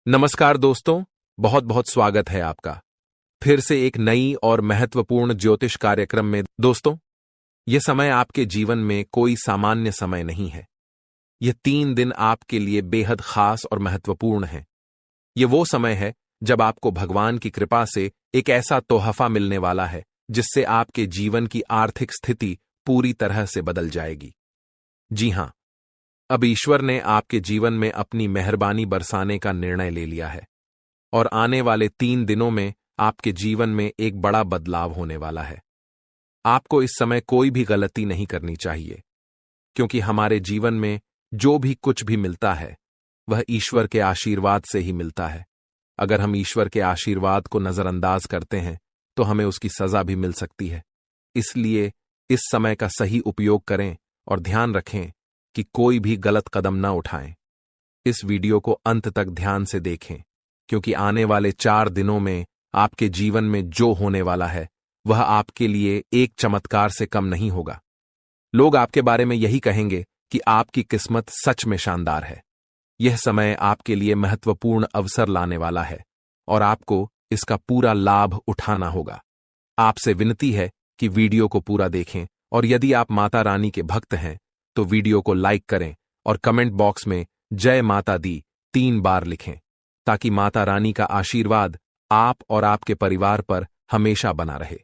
नमस्कार दोस्तों, बहुत बहुत स्वागत है आपका फिर से एक नई और महत्वपूर्ण ज्योतिष कार्यक्रम में। दोस्तों, यह समय आपके जीवन में कोई सामान्य समय नहीं है। यह 3 दिन आपके लिए बेहद खास और महत्वपूर्ण है। यह वो समय है जब आपको भगवान की कृपा से एक ऐसा तोहफा मिलने वाला है जिससे आपके जीवन की आर्थिक स्थिति पूरी तरह से बदल जाएगी। जी हां, अब ईश्वर ने आपके जीवन में अपनी मेहरबानी बरसाने का निर्णय ले लिया है और आने वाले 3 दिनों में आपके जीवन में एक बड़ा बदलाव होने वाला है। आपको इस समय कोई भी गलती नहीं करनी चाहिए, क्योंकि हमारे जीवन में जो भी कुछ भी मिलता है वह ईश्वर के आशीर्वाद से ही मिलता है। अगर हम ईश्वर के आशीर्वाद को नजरअंदाज करते हैं तो हमें उसकी सजा भी मिल सकती है। इसलिए इस समय का सही उपयोग करें और ध्यान रखें कि कोई भी गलत कदम न उठाएं। इस वीडियो को अंत तक ध्यान से देखें, क्योंकि आने वाले 4 दिनों में आपके जीवन में जो होने वाला है वह आपके लिए एक चमत्कार से कम नहीं होगा। लोग आपके बारे में यही कहेंगे कि आपकी किस्मत सच में शानदार है। यह समय आपके लिए महत्वपूर्ण अवसर लाने वाला है और आपको इसका पूरा लाभ उठाना होगा। आपसे विनती है कि वीडियो को पूरा देखें और यदि आप माता रानी के भक्त हैं तो वीडियो को लाइक करें और कमेंट बॉक्स में जय माता दी 3 बार लिखें, ताकि माता रानी का आशीर्वाद आप और आपके परिवार पर हमेशा बना रहे।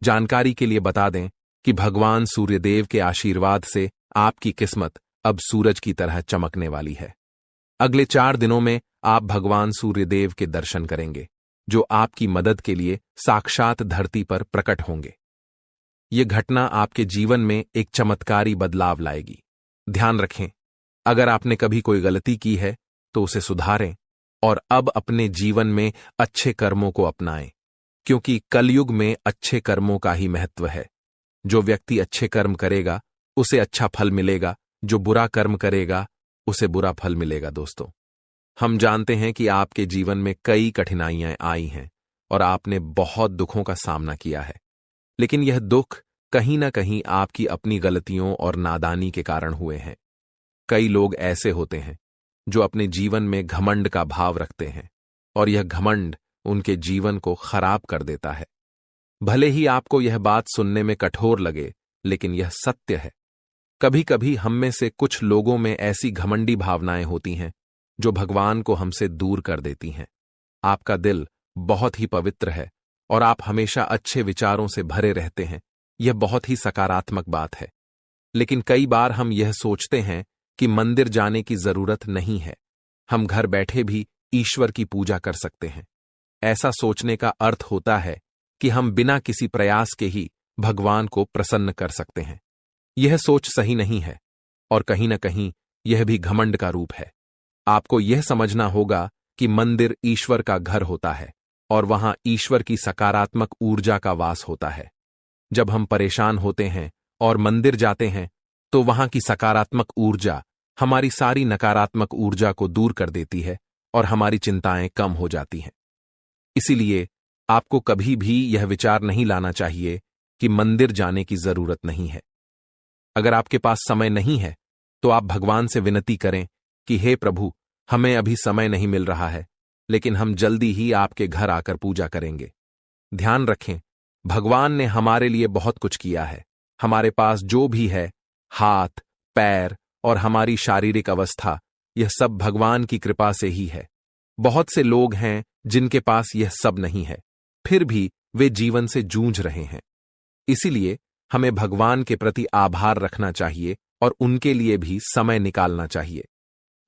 जानकारी के लिए बता दें कि भगवान सूर्यदेव के आशीर्वाद से आपकी किस्मत अब सूरज की तरह चमकने वाली है। अगले 4 दिनों में आप भगवान सूर्यदेव के दर्शन करेंगे, जो आपकी मदद के लिए साक्षात धरती पर प्रकट होंगे। यह घटना आपके जीवन में एक चमत्कारी बदलाव लाएगी। ध्यान रखें, अगर आपने कभी कोई गलती की है तो उसे सुधारें और अब अपने जीवन में अच्छे कर्मों को अपनाएं, क्योंकि कलयुग में अच्छे कर्मों का ही महत्व है। जो व्यक्ति अच्छे कर्म करेगा उसे अच्छा फल मिलेगा, जो बुरा कर्म करेगा उसे बुरा फल मिलेगा। दोस्तों, हम जानते हैं कि आपके जीवन में कई कठिनाइयां आई हैं और आपने बहुत दुखों का सामना किया है, लेकिन यह दुख कहीं ना कहीं आपकी अपनी गलतियों और नादानी के कारण हुए हैं। कई लोग ऐसे होते हैं जो अपने जीवन में घमंड का भाव रखते हैं और यह घमंड उनके जीवन को खराब कर देता है। भले ही आपको यह बात सुनने में कठोर लगे, लेकिन यह सत्य है। कभी कभी हम में से कुछ लोगों में ऐसी घमंडी भावनाएं होती हैं जो भगवान को हमसे दूर कर देती हैं। आपका दिल बहुत ही पवित्र है और आप हमेशा अच्छे विचारों से भरे रहते हैं। यह बहुत ही सकारात्मक बात है, लेकिन कई बार हम यह सोचते हैं कि मंदिर जाने की जरूरत नहीं है, हम घर बैठे भी ईश्वर की पूजा कर सकते हैं। ऐसा सोचने का अर्थ होता है कि हम बिना किसी प्रयास के ही भगवान को प्रसन्न कर सकते हैं। यह सोच सही नहीं है और कहीं न कहीं यह भी घमंड का रूप है। आपको यह समझना होगा कि मंदिर ईश्वर का घर होता है और वहां ईश्वर की सकारात्मक ऊर्जा का वास होता है। जब हम परेशान होते हैं और मंदिर जाते हैं तो वहां की सकारात्मक ऊर्जा हमारी सारी नकारात्मक ऊर्जा को दूर कर देती है और हमारी चिंताएं कम हो जाती हैं। इसीलिए आपको कभी भी यह विचार नहीं लाना चाहिए कि मंदिर जाने की जरूरत नहीं है। अगर आपके पास समय नहीं है तो आप भगवान से विनती करें कि हे प्रभु, हमें अभी समय नहीं मिल रहा है, लेकिन हम जल्दी ही आपके घर आकर पूजा करेंगे। ध्यान रखें, भगवान ने हमारे लिए बहुत कुछ किया है। हमारे पास जो भी है, हाथ, पैर और हमारी शारीरिक अवस्था, यह सब भगवान की कृपा से ही है। बहुत से लोग हैं जिनके पास यह सब नहीं है, फिर भी वे जीवन से जूझ रहे हैं। इसीलिए हमें भगवान के प्रति आभार रखना चाहिए और उनके लिए भी समय निकालना चाहिए।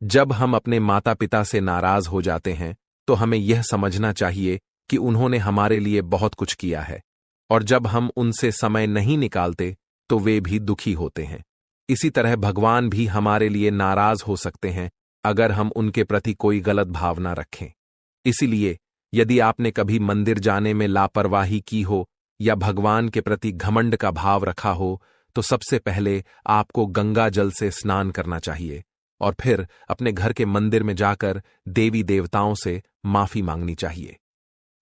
जब हम अपने माता पिता से नाराज हो जाते हैं तो हमें यह समझना चाहिए कि उन्होंने हमारे लिए बहुत कुछ किया है, और जब हम उनसे समय नहीं निकालते तो वे भी दुखी होते हैं। इसी तरह भगवान भी हमारे लिए नाराज हो सकते हैं अगर हम उनके प्रति कोई गलत भावना रखें। इसीलिए यदि आपने कभी मंदिर जाने में लापरवाही की हो या भगवान के प्रति घमंड का भाव रखा हो, तो सबसे पहले आपको गंगा जल से स्नान करना चाहिए और फिर अपने घर के मंदिर में जाकर देवी देवताओं से माफी मांगनी चाहिए।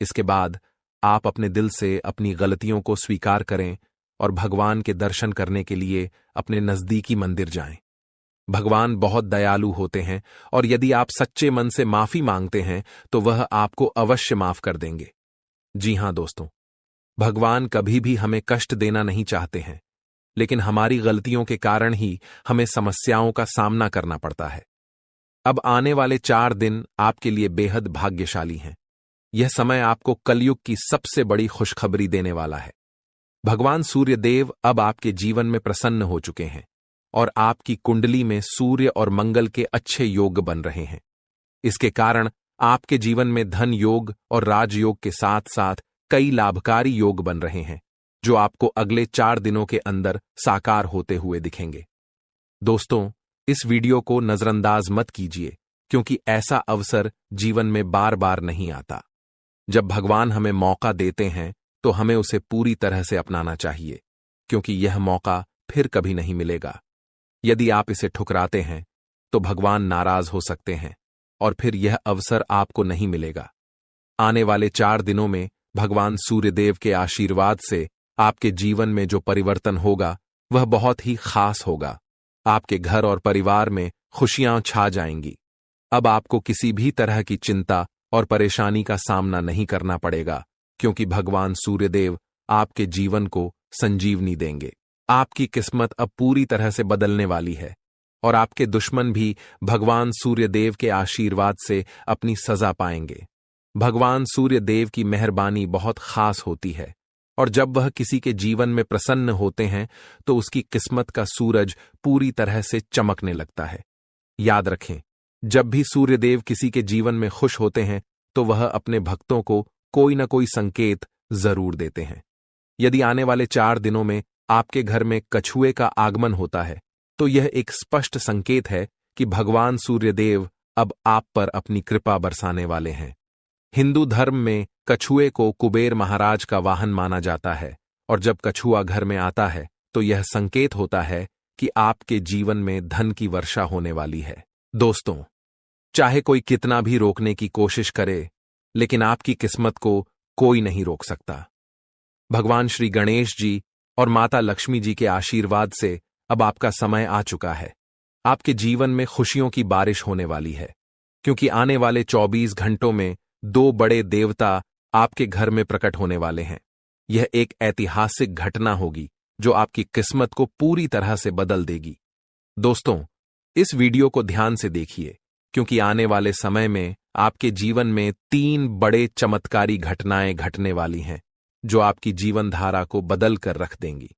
इसके बाद आप अपने दिल से अपनी गलतियों को स्वीकार करें और भगवान के दर्शन करने के लिए अपने नजदीकी मंदिर जाएं। भगवान बहुत दयालु होते हैं और यदि आप सच्चे मन से माफी मांगते हैं तो वह आपको अवश्य माफ कर देंगे। जी हां दोस्तों, भगवान कभी भी हमें कष्ट देना नहीं चाहते हैं, लेकिन हमारी गलतियों के कारण ही हमें समस्याओं का सामना करना पड़ता है। अब आने वाले 4 दिन आपके लिए बेहद भाग्यशाली हैं। यह समय आपको कलयुग की सबसे बड़ी खुशखबरी देने वाला है। भगवान सूर्य देव अब आपके जीवन में प्रसन्न हो चुके हैं और आपकी कुंडली में सूर्य और मंगल के अच्छे योग बन रहे हैं। इसके कारण आपके जीवन में धन योग और राजयोग के साथ साथ कई लाभकारी योग बन रहे हैं, जो आपको अगले 4 दिनों के अंदर साकार होते हुए दिखेंगे। दोस्तों, इस वीडियो को नजरअंदाज मत कीजिए, क्योंकि ऐसा अवसर जीवन में बार बार नहीं आता। जब भगवान हमें मौका देते हैं तो हमें उसे पूरी तरह से अपनाना चाहिए, क्योंकि यह मौका फिर कभी नहीं मिलेगा। यदि आप इसे ठुकराते हैं तो भगवान नाराज हो सकते हैं और फिर यह अवसर आपको नहीं मिलेगा। आने वाले 4 दिनों में भगवान सूर्यदेव के आशीर्वाद से आपके जीवन में जो परिवर्तन होगा वह बहुत ही खास होगा। आपके घर और परिवार में खुशियां छा जाएंगी। अब आपको किसी भी तरह की चिंता और परेशानी का सामना नहीं करना पड़ेगा, क्योंकि भगवान सूर्यदेव आपके जीवन को संजीवनी देंगे। आपकी किस्मत अब पूरी तरह से बदलने वाली है और आपके दुश्मन भी भगवान सूर्यदेव के आशीर्वाद से अपनी सजा पाएंगे। भगवान सूर्यदेव की मेहरबानी बहुत खास होती है और जब वह किसी के जीवन में प्रसन्न होते हैं तो उसकी किस्मत का सूरज पूरी तरह से चमकने लगता है। याद रखें, जब भी सूर्यदेव किसी के जीवन में खुश होते हैं तो वह अपने भक्तों को कोई न कोई संकेत जरूर देते हैं। यदि आने वाले 4 दिनों में आपके घर में कछुए का आगमन होता है तो यह एक स्पष्ट संकेत है कि भगवान सूर्यदेव अब आप पर अपनी कृपा बरसाने वाले हैं। हिंदू धर्म में कछुए को कुबेर महाराज का वाहन माना जाता है और जब कछुआ घर में आता है तो यह संकेत होता है कि आपके जीवन में धन की वर्षा होने वाली है। दोस्तों, चाहे कोई कितना भी रोकने की कोशिश करे, लेकिन आपकी किस्मत को कोई नहीं रोक सकता। भगवान श्री गणेश जी और माता लक्ष्मी जी के आशीर्वाद से अब आपका समय आ चुका है। आपके जीवन में खुशियों की बारिश होने वाली है, क्योंकि आने वाले 24 घंटों में 2 बड़े देवता आपके घर में प्रकट होने वाले हैं। यह एक ऐतिहासिक घटना होगी जो आपकी किस्मत को पूरी तरह से बदल देगी। दोस्तों, इस वीडियो को ध्यान से देखिए, क्योंकि आने वाले समय में आपके जीवन में 3 बड़े चमत्कारी घटनाएं घटने वाली हैं, जो आपकी जीवन धारा को बदल कर रख देंगी।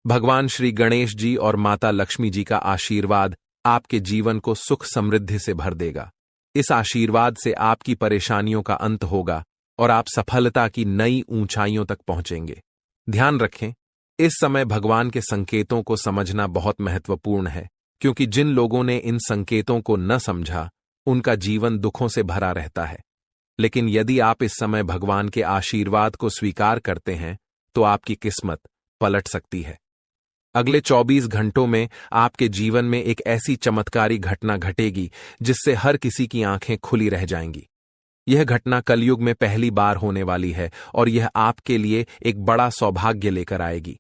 भगवान श्री गणेश जी और माता लक्ष्मी जी का आशीर्वाद आपके जीवन को सुख समृद्धि से भर देगा। इस आशीर्वाद से आपकी परेशानियों का अंत होगा और आप सफलता की नई ऊंचाइयों तक पहुंचेंगे। ध्यान रखें, इस समय भगवान के संकेतों को समझना बहुत महत्वपूर्ण है, क्योंकि जिन लोगों ने इन संकेतों को न समझा उनका जीवन दुखों से भरा रहता है। लेकिन यदि आप इस समय भगवान के आशीर्वाद को स्वीकार करते हैं तो आपकी किस्मत पलट सकती है। अगले 24 घंटों में आपके जीवन में एक ऐसी चमत्कारी घटना घटेगी जिससे हर किसी की आंखें खुली रह जाएंगी। यह घटना कलयुग में पहली बार होने वाली है और यह आपके लिए एक बड़ा सौभाग्य लेकर आएगी।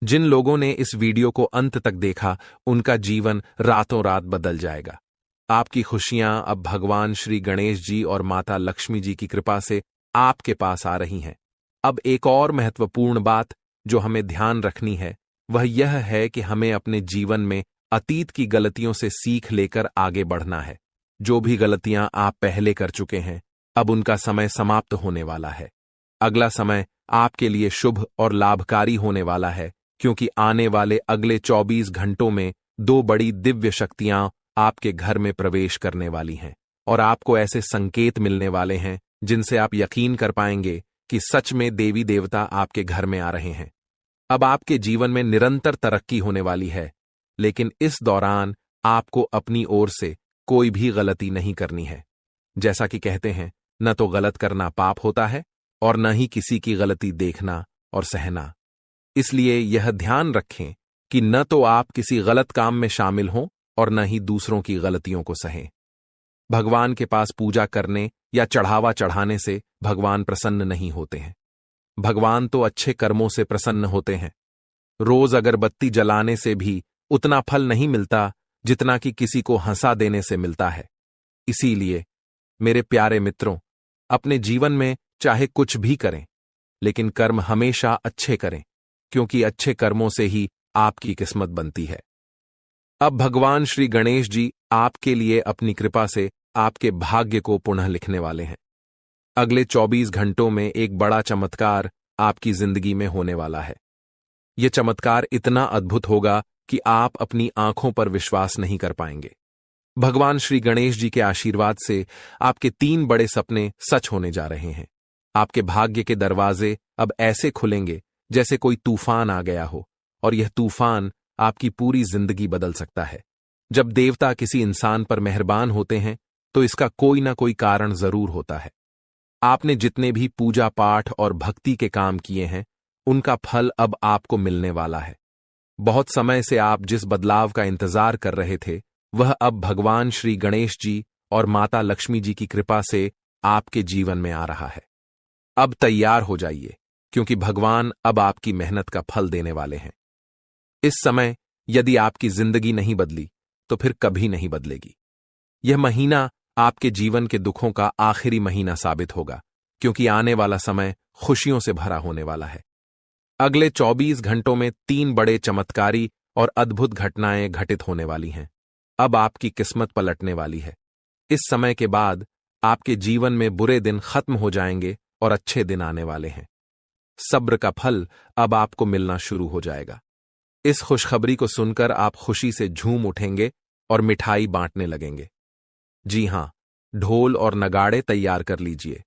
जिन लोगों ने इस वीडियो को अंत तक देखा उनका जीवन रातों रात बदल जाएगा। आपकी खुशियां अब भगवान श्री गणेश जी और माता लक्ष्मी जी की कृपा से आपके पास आ रही हैं। अब एक और महत्वपूर्ण बात जो हमें ध्यान रखनी है वह यह है कि हमें अपने जीवन में अतीत की गलतियों से सीख लेकर आगे बढ़ना है। जो भी गलतियां आप पहले कर चुके हैं, अब उनका समय समाप्त होने वाला है। अगला समय आपके लिए शुभ और लाभकारी होने वाला है, क्योंकि आने वाले अगले 24 घंटों में 2 बड़ी दिव्य शक्तियां आपके घर में प्रवेश करने वाली हैं और आपको ऐसे संकेत मिलने वाले हैं जिनसे आप यकीन कर पाएंगे कि सच में देवी देवता आपके घर में आ रहे हैं। अब आपके जीवन में निरंतर तरक्की होने वाली है, लेकिन इस दौरान आपको अपनी ओर से कोई भी गलती नहीं करनी है। जैसा कि कहते हैं, न तो गलत करना पाप होता है और न ही किसी की गलती देखना और सहना। इसलिए यह ध्यान रखें कि न तो आप किसी गलत काम में शामिल हों और न ही दूसरों की गलतियों को सहें। भगवान के पास पूजा करने या चढ़ावा चढ़ाने से भगवान प्रसन्न नहीं होते हैं। भगवान तो अच्छे कर्मों से प्रसन्न होते हैं। रोज अगरबत्ती जलाने से भी उतना फल नहीं मिलता जितना कि किसी को हंसा देने से मिलता है। इसीलिए मेरे प्यारे मित्रों, अपने जीवन में चाहे कुछ भी करें, लेकिन कर्म हमेशा अच्छे करें, क्योंकि अच्छे कर्मों से ही आपकी किस्मत बनती है। अब भगवान श्री गणेश जी आपके लिए अपनी कृपा से आपके भाग्य को पुनः लिखने वाले हैं। अगले 24 घंटों में एक बड़ा चमत्कार आपकी जिंदगी में होने वाला है। यह चमत्कार इतना अद्भुत होगा कि आप अपनी आंखों पर विश्वास नहीं कर पाएंगे। भगवान श्री गणेश जी के आशीर्वाद से आपके 3 बड़े सपने सच होने जा रहे हैं। आपके भाग्य के दरवाजे अब ऐसे खुलेंगे जैसे कोई तूफान आ गया हो, और यह तूफान आपकी पूरी जिंदगी बदल सकता है। जब देवता किसी इंसान पर मेहरबान होते हैं तो इसका कोई ना कोई कारण जरूर होता है। आपने जितने भी पूजा पाठ और भक्ति के काम किए हैं, उनका फल अब आपको मिलने वाला है। बहुत समय से आप जिस बदलाव का इंतजार कर रहे थे, वह अब भगवान श्री गणेश जी और माता लक्ष्मी जी की कृपा से आपके जीवन में आ रहा है। अब तैयार हो जाइए, क्योंकि भगवान अब आपकी मेहनत का फल देने वाले हैं। इस समय यदि आपकी जिंदगी नहीं बदली तो फिर कभी नहीं बदलेगी। यह महीना आपके जीवन के दुखों का आखिरी महीना साबित होगा, क्योंकि आने वाला समय खुशियों से भरा होने वाला है। अगले 24 घंटों में 3 बड़े चमत्कारी और अद्भुत घटनाएं घटित होने वाली हैं। अब आपकी किस्मत पलटने वाली है। इस समय के बाद आपके जीवन में बुरे दिन खत्म हो जाएंगे और अच्छे दिन आने वाले हैं। सब्र का फल अब आपको मिलना शुरू हो जाएगा। इस खुशखबरी को सुनकर आप खुशी से झूम उठेंगे और मिठाई बांटने लगेंगे। जी हां, ढोल और नगाड़े तैयार कर लीजिए,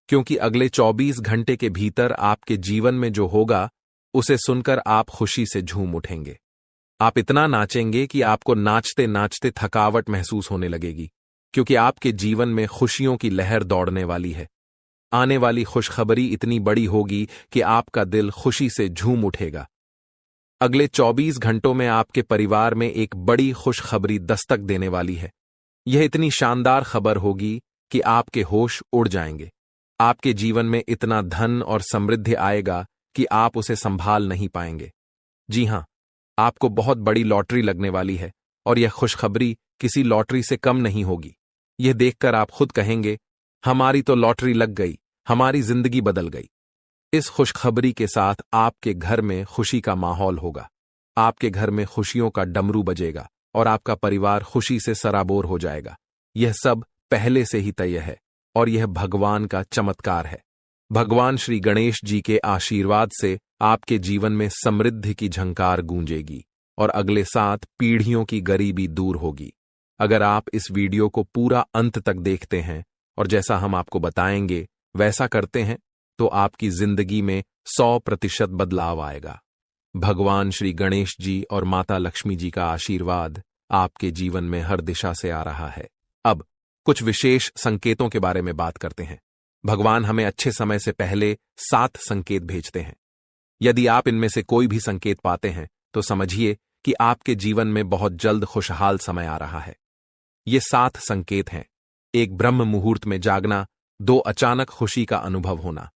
क्योंकि अगले 24 घंटे के भीतर आपके जीवन में जो होगा उसे सुनकर आप खुशी से झूम उठेंगे। आप इतना नाचेंगे कि आपको नाचते नाचते थकावट महसूस होने लगेगी, क्योंकि आपके जीवन में खुशियों की लहर दौड़ने वाली है। आने वाली खुशखबरी इतनी बड़ी होगी कि आपका दिल खुशी से झूम उठेगा। अगले 24 घंटों में आपके परिवार में एक बड़ी खुशखबरी दस्तक देने वाली है। यह इतनी शानदार खबर होगी कि आपके होश उड़ जाएंगे। आपके जीवन में इतना धन और समृद्धि आएगा कि आप उसे संभाल नहीं पाएंगे। जी हां, आपको बहुत बड़ी लॉटरी लगने वाली है, और यह खुशखबरी किसी लॉटरी से कम नहीं होगी। यह देखकर आप खुद कहेंगे, हमारी तो लॉटरी लग गई, हमारी जिंदगी बदल गई। इस खुशखबरी के साथ आपके घर में खुशी का माहौल होगा। आपके घर में खुशियों का डमरू बजेगा और आपका परिवार खुशी से सराबोर हो जाएगा। यह सब पहले से ही तय है, और यह भगवान का चमत्कार है। भगवान श्री गणेश जी के आशीर्वाद से आपके जीवन में समृद्धि की झंकार गूंजेगी और अगले 7 पीढ़ियों की गरीबी दूर होगी। अगर आप इस वीडियो को पूरा अंत तक देखते हैं और जैसा हम आपको बताएंगे वैसा करते हैं, तो आपकी जिंदगी में 100% बदलाव आएगा। भगवान श्री गणेश जी और माता लक्ष्मी जी का आशीर्वाद आपके जीवन में हर दिशा से आ रहा है। अब कुछ विशेष संकेतों के बारे में बात करते हैं। भगवान हमें अच्छे समय से पहले 7 संकेत भेजते हैं। यदि आप इनमें से कोई भी संकेत पाते हैं तो समझिए कि आपके जीवन में बहुत जल्द खुशहाल समय आ रहा है। ये 7 संकेत हैं: 1 ब्रह्म मुहूर्त में जागना, 2 अचानक खुशी का अनुभव होना,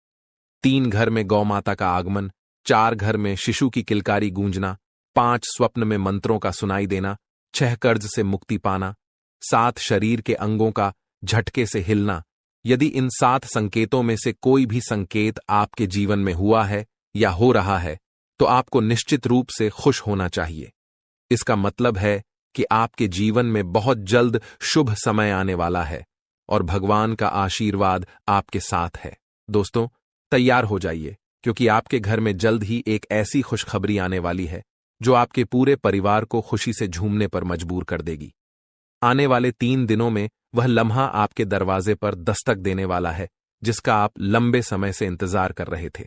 3 घर में गौ माता का आगमन, 4 घर में शिशु की किलकारी गूंजना, 5 स्वप्न में मंत्रों का सुनाई देना, 6 कर्ज से मुक्ति पाना, 7 शरीर के अंगों का झटके से हिलना। यदि इन 7 संकेतों में से कोई भी संकेत आपके जीवन में हुआ है या हो रहा है, तो आपको निश्चित रूप से खुश होना चाहिए। इसका मतलब है कि आपके जीवन में बहुत जल्द शुभ समय आने वाला है और भगवान का आशीर्वाद आपके साथ है। दोस्तों, तैयार हो जाइए, क्योंकि आपके घर में जल्द ही एक ऐसी खुशखबरी आने वाली है जो आपके पूरे परिवार को खुशी से झूमने पर मजबूर कर देगी। आने वाले 3 दिनों में वह लम्हा आपके दरवाजे पर दस्तक देने वाला है जिसका आप लंबे समय से इंतजार कर रहे थे।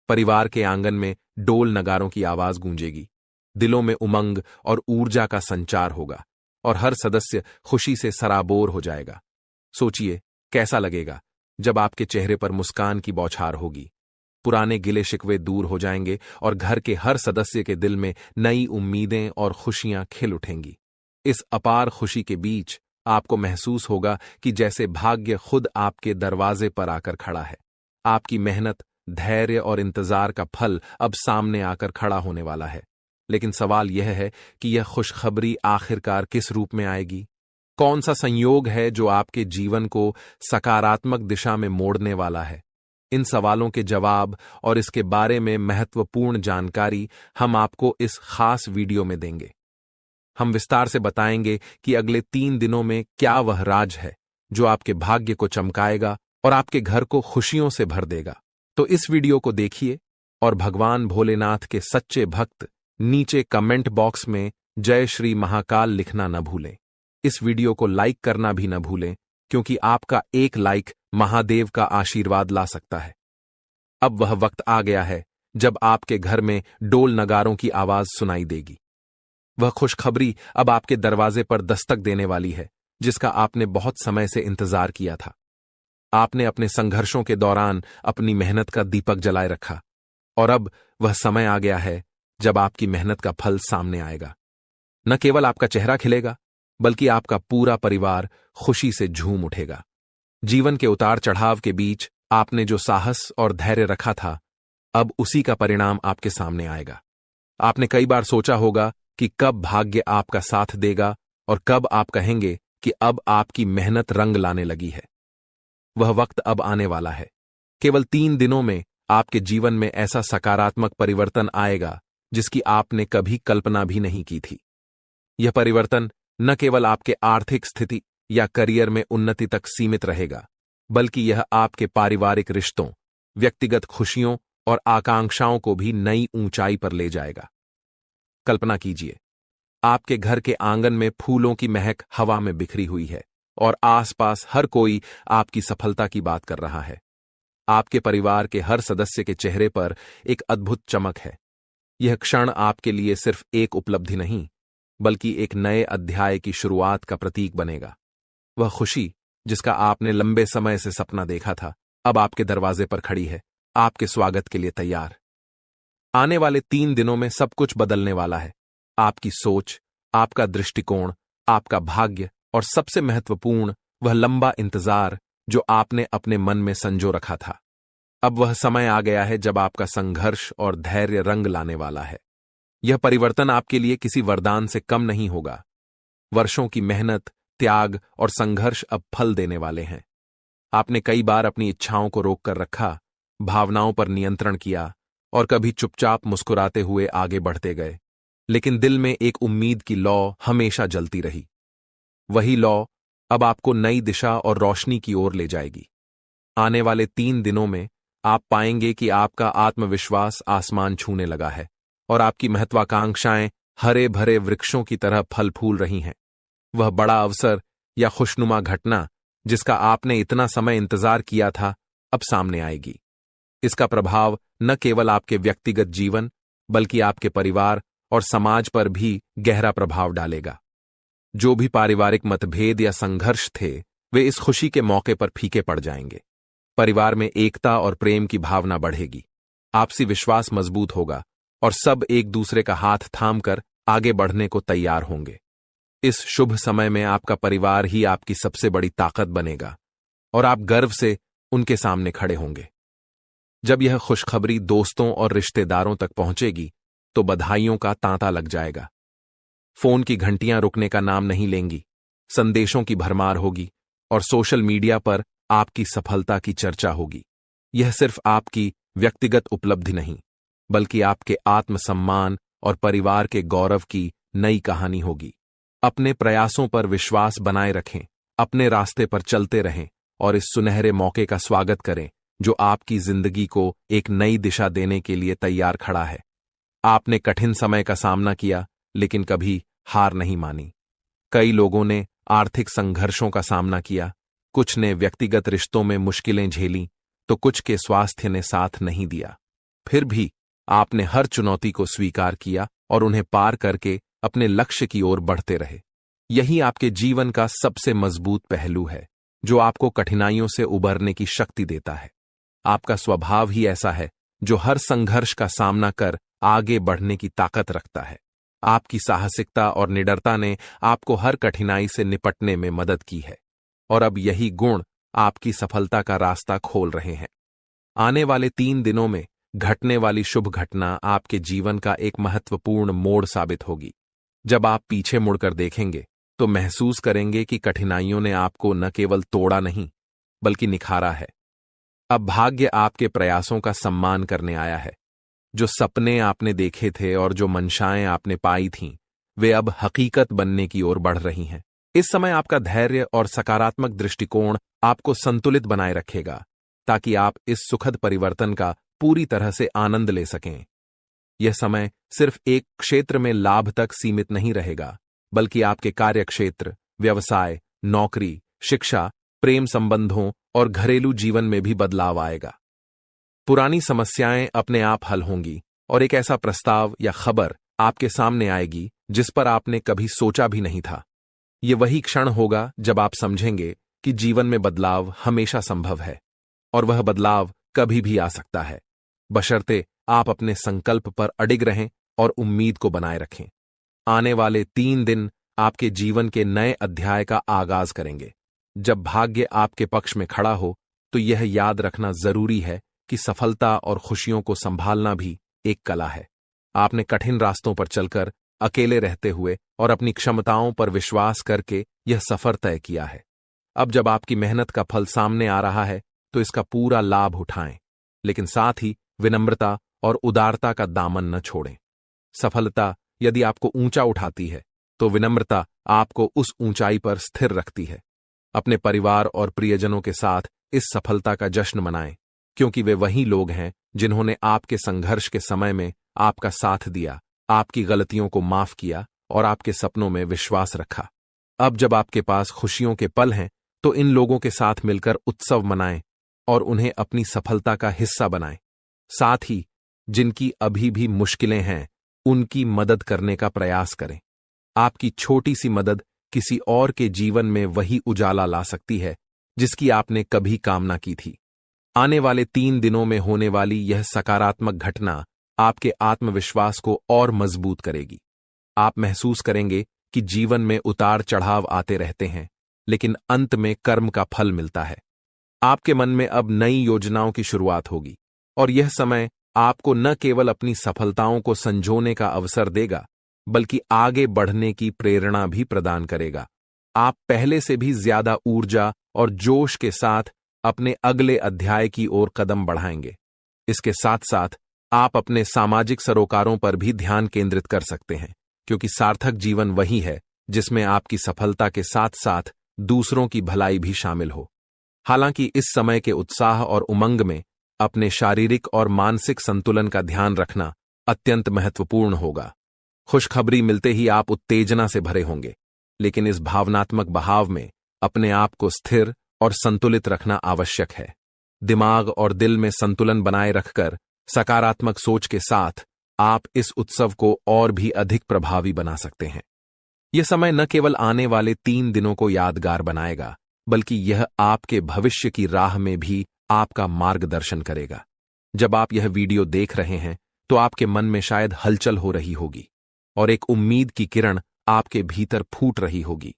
परिवार के आंगन में डोल नगारों की आवाज गूंजेगी, दिलों में उमंग और ऊर्जा का संचार होगा और हर सदस्य खुशी से सराबोर हो जाएगा। सोचिए कैसा लगेगा जब आपके चेहरे पर मुस्कान की बौछार होगी। पुराने गिले शिकवे दूर हो जाएंगे और घर के हर सदस्य के दिल में नई उम्मीदें और खुशियां खिल उठेंगी। इस अपार खुशी के बीच आपको महसूस होगा कि जैसे भाग्य खुद आपके दरवाजे पर आकर खड़ा है। आपकी मेहनत, धैर्य और इंतजार का फल अब सामने आकर खड़ा होने वाला है। लेकिन सवाल यह है कि यह खुशखबरी आखिरकार किस रूप में आएगी? कौन सा संयोग है जो आपके जीवन को सकारात्मक दिशा में मोड़ने वाला है? इन सवालों के जवाब और इसके बारे में महत्वपूर्ण जानकारी हम आपको इस खास वीडियो में देंगे। हम विस्तार से बताएंगे कि अगले 3 दिनों में क्या वह राज है जो आपके भाग्य को चमकाएगा और आपके घर को खुशियों से भर देगा। तो इस वीडियो को देखिए और भगवान भोलेनाथ के सच्चे भक्त नीचे कमेंट बॉक्स में जय श्री महाकाल लिखना न भूलें। इस वीडियो को लाइक करना भी न भूलें, क्योंकि आपका एक लाइक महादेव का आशीर्वाद ला सकता है। अब वह वक्त आ गया है जब आपके घर में डोल नगारों की आवाज सुनाई देगी। वह खुशखबरी अब आपके दरवाजे पर दस्तक देने वाली है, जिसका आपने बहुत समय से इंतजार किया था। आपने अपने संघर्षों के दौरान अपनी मेहनत का दीपक जलाए रखा, और अब वह समय आ गया है जब आपकी मेहनत का फल सामने आएगा। न केवल आपका चेहरा खिलेगा, बल्कि आपका पूरा परिवार खुशी से झूम उठेगा। जीवन के उतार चढ़ाव के बीच आपने जो साहस और धैर्य रखा था, अब उसी का परिणाम आपके सामने आएगा। आपने कई बार सोचा होगा कि कब भाग्य आपका साथ देगा और कब आप कहेंगे कि अब आपकी मेहनत रंग लाने लगी है। वह वक्त अब आने वाला है। केवल 3 दिनों में आपके जीवन में ऐसा सकारात्मक परिवर्तन आएगा जिसकी आपने कभी कल्पना भी नहीं की थी। यह परिवर्तन न केवल आपके आर्थिक स्थिति या करियर में उन्नति तक सीमित रहेगा, बल्कि यह आपके पारिवारिक रिश्तों, व्यक्तिगत खुशियों और आकांक्षाओं को भी नई ऊंचाई पर ले जाएगा। कल्पना कीजिए, आपके घर के आंगन में फूलों की महक हवा में बिखरी हुई है और आसपास हर कोई आपकी सफलता की बात कर रहा है। आपके परिवार के हर सदस्य के चेहरे पर एक अद्भुत चमक है। यह क्षण आपके लिए सिर्फ एक उपलब्धि नहीं, बल्कि एक नए अध्याय की शुरुआत का प्रतीक बनेगा। वह खुशी जिसका आपने लंबे समय से सपना देखा था, अब आपके दरवाजे पर खड़ी है, आपके स्वागत के लिए तैयार। आने वाले 3 दिनों में सब कुछ बदलने वाला है। आपकी सोच, आपका दृष्टिकोण, आपका भाग्य और सबसे महत्वपूर्ण वह लंबा इंतजार जो आपने अपने मन में संजो रखा था। अब वह समय आ गया है जब आपका संघर्ष और धैर्य रंग लाने वाला है। यह परिवर्तन आपके लिए किसी वरदान से कम नहीं होगा। वर्षों की मेहनत, त्याग और संघर्ष अब फल देने वाले हैं। आपने कई बार अपनी इच्छाओं को रोक कर रखा, भावनाओं पर नियंत्रण किया और कभी चुपचाप मुस्कुराते हुए आगे बढ़ते गए, लेकिन दिल में एक उम्मीद की लौ हमेशा जलती रही। वही लौ अब आपको नई दिशा और रोशनी की ओर ले जाएगी। आने वाले 3 दिनों में आप पाएंगे कि आपका आत्मविश्वास आसमान छूने लगा है और आपकी महत्वाकांक्षाएं हरे भरे वृक्षों की तरह फल फूल रही हैं। वह बड़ा अवसर या खुशनुमा घटना जिसका आपने इतना समय इंतजार किया था, अब सामने आएगी। इसका प्रभाव न केवल आपके व्यक्तिगत जीवन, बल्कि आपके परिवार और समाज पर भी गहरा प्रभाव डालेगा। जो भी पारिवारिक मतभेद या संघर्ष थे, वे इस खुशी के मौके पर फीके पड़ जाएंगे। परिवार में एकता और प्रेम की भावना बढ़ेगी, आपसी विश्वास मजबूत होगा और सब एक दूसरे का हाथ थामकर आगे बढ़ने को तैयार होंगे। इस शुभ समय में आपका परिवार ही आपकी सबसे बड़ी ताकत बनेगा और आप गर्व से उनके सामने खड़े होंगे। जब यह खुशखबरी दोस्तों और रिश्तेदारों तक पहुंचेगी तो बधाइयों का तांता लग जाएगा। फोन की घंटियां रुकने का नाम नहीं लेंगी, संदेशों की भरमार होगी और सोशल मीडिया पर आपकी सफलता की चर्चा होगी। यह सिर्फ आपकी व्यक्तिगत उपलब्धि नहीं, बल्कि आपके आत्मसम्मान और परिवार के गौरव की नई कहानी होगी। अपने प्रयासों पर विश्वास बनाए रखें, अपने रास्ते पर चलते रहें और इस सुनहरे मौके का स्वागत करें जो आपकी जिंदगी को एक नई दिशा देने के लिए तैयार खड़ा है। आपने कठिन समय का सामना किया, लेकिन कभी हार नहीं मानी। कई लोगों ने आर्थिक संघर्षों का सामना किया, कुछ ने व्यक्तिगत रिश्तों में मुश्किलें झेलीं, तो कुछ के स्वास्थ्य ने साथ नहीं दिया। फिर भी आपने हर चुनौती को स्वीकार किया और उन्हें पार करके अपने लक्ष्य की ओर बढ़ते रहे। यही आपके जीवन का सबसे मजबूत पहलू है, जो आपको कठिनाइयों से उबरने की शक्ति देता है। आपका स्वभाव ही ऐसा है जो हर संघर्ष का सामना कर आगे बढ़ने की ताकत रखता है। आपकी साहसिकता और निडरता ने आपको हर कठिनाई से निपटने में मदद की है और अब यही गुण आपकी सफलता का रास्ता खोल रहे हैं। आने वाले 3 दिनों में घटने वाली शुभ घटना आपके जीवन का एक महत्वपूर्ण मोड़ साबित होगी। जब आप पीछे मुड़कर देखेंगे तो महसूस करेंगे कि कठिनाइयों ने आपको न केवल तोड़ा नहीं बल्कि निखारा है। अब भाग्य आपके प्रयासों का सम्मान करने आया है। जो सपने आपने देखे थे और जो मंशाएं आपने पाई थीं, वे अब हकीकत बनने की ओर बढ़ रही हैं। इस समय आपका धैर्य और सकारात्मक दृष्टिकोण आपको संतुलित बनाए रखेगा, ताकि आप इस सुखद परिवर्तन का पूरी तरह से आनंद ले सकें। यह समय सिर्फ एक क्षेत्र में लाभ तक सीमित नहीं रहेगा, बल्कि आपके कार्यक्षेत्र, व्यवसाय, नौकरी, शिक्षा, प्रेम संबंधों और घरेलू जीवन में भी बदलाव आएगा। पुरानी समस्याएं अपने आप हल होंगी और एक ऐसा प्रस्ताव या खबर आपके सामने आएगी जिस पर आपने कभी सोचा भी नहीं था। ये वही क्षण होगा जब आप समझेंगे कि जीवन में बदलाव हमेशा संभव है और वह बदलाव कभी भी आ सकता है, बशर्ते आप अपने संकल्प पर अडिग रहें और उम्मीद को बनाए रखें। आने वाले 3 दिन आपके जीवन के नए अध्याय का आगाज करेंगे। जब भाग्य आपके पक्ष में खड़ा हो तो यह याद रखना जरूरी है कि सफलता और खुशियों को संभालना भी एक कला है। आपने कठिन रास्तों पर चलकर, अकेले रहते हुए और अपनी क्षमताओं पर विश्वास करके यह सफर तय किया है। अब जब आपकी मेहनत का फल सामने आ रहा है तो इसका पूरा लाभ उठाएं, लेकिन साथ ही विनम्रता और उदारता का दामन न छोड़ें। सफलता यदि आपको ऊंचा उठाती है तो विनम्रता आपको उस ऊंचाई पर स्थिर रखती है। अपने परिवार और प्रियजनों के साथ इस सफलता का जश्न मनाएं, क्योंकि वे वही लोग हैं जिन्होंने आपके संघर्ष के समय में आपका साथ दिया, आपकी गलतियों को माफ किया और आपके सपनों में विश्वास रखा। अब जब आपके पास खुशियों के पल हैं तो इन लोगों के साथ मिलकर उत्सव मनाएं और उन्हें अपनी सफलता का हिस्सा बनाएं। साथ ही जिनकी अभी भी मुश्किलें हैं उनकी मदद करने का प्रयास करें। आपकी छोटी सी मदद किसी और के जीवन में वही उजाला ला सकती है जिसकी आपने कभी कामना की थी। आने वाले 3 दिनों में होने वाली यह सकारात्मक घटना आपके आत्मविश्वास को और मजबूत करेगी। आप महसूस करेंगे कि जीवन में उतार चढ़ाव आते रहते हैं, लेकिन अंत में कर्म का फल मिलता है। आपके मन में अब नई योजनाओं की शुरुआत होगी और यह समय आपको न केवल अपनी सफलताओं को संजोने का अवसर देगा, बल्कि आगे बढ़ने की प्रेरणा भी प्रदान करेगा। आप पहले से भी ज्यादा ऊर्जा और जोश के साथ अपने अगले अध्याय की ओर कदम बढ़ाएंगे। इसके साथ साथ आप अपने सामाजिक सरोकारों पर भी ध्यान केंद्रित कर सकते हैं, क्योंकि सार्थक जीवन वही है जिसमें आपकी सफलता के साथ साथ दूसरों की भलाई भी शामिल हो। हालांकि इस समय के उत्साह और उमंग में अपने शारीरिक और मानसिक संतुलन का ध्यान रखना अत्यंत महत्वपूर्ण होगा। खुशखबरी मिलते ही आप उत्तेजना से भरे होंगे, लेकिन इस भावनात्मक बहाव में अपने आप को स्थिर और संतुलित रखना आवश्यक है। दिमाग और दिल में संतुलन बनाए रखकर सकारात्मक सोच के साथ आप इस उत्सव को और भी अधिक प्रभावी बना सकते हैं। यह समय न केवल आने वाले 3 दिनों को यादगार बनाएगा, बल्कि यह आपके भविष्य की राह में भी आपका मार्गदर्शन करेगा। जब आप यह वीडियो देख रहे हैं तो आपके मन में शायद हलचल हो रही होगी और एक उम्मीद की किरण आपके भीतर फूट रही होगी।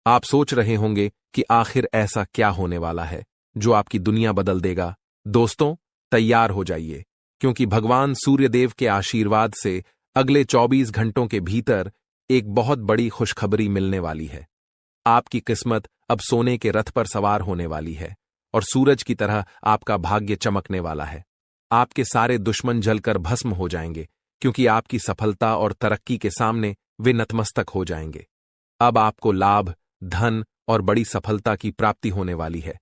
आप सोच रहे होंगे कि आखिर ऐसा क्या होने वाला है जो आपकी दुनिया बदल देगा। दोस्तों, तैयार हो जाइए, क्योंकि भगवान सूर्यदेव के आशीर्वाद से अगले 24 घंटों के भीतर एक बहुत बड़ी खुशखबरी मिलने वाली है। आपकी किस्मत अब सोने के रथ पर सवार होने वाली है और सूरज की तरह आपका भाग्य चमकने वाला है। आपके सारे दुश्मन जलकर भस्म हो जाएंगे, क्योंकि आपकी सफलता और तरक्की के सामने वे नतमस्तक हो जाएंगे। अब आपको लाभ, धन और बड़ी सफलता की प्राप्ति होने वाली है।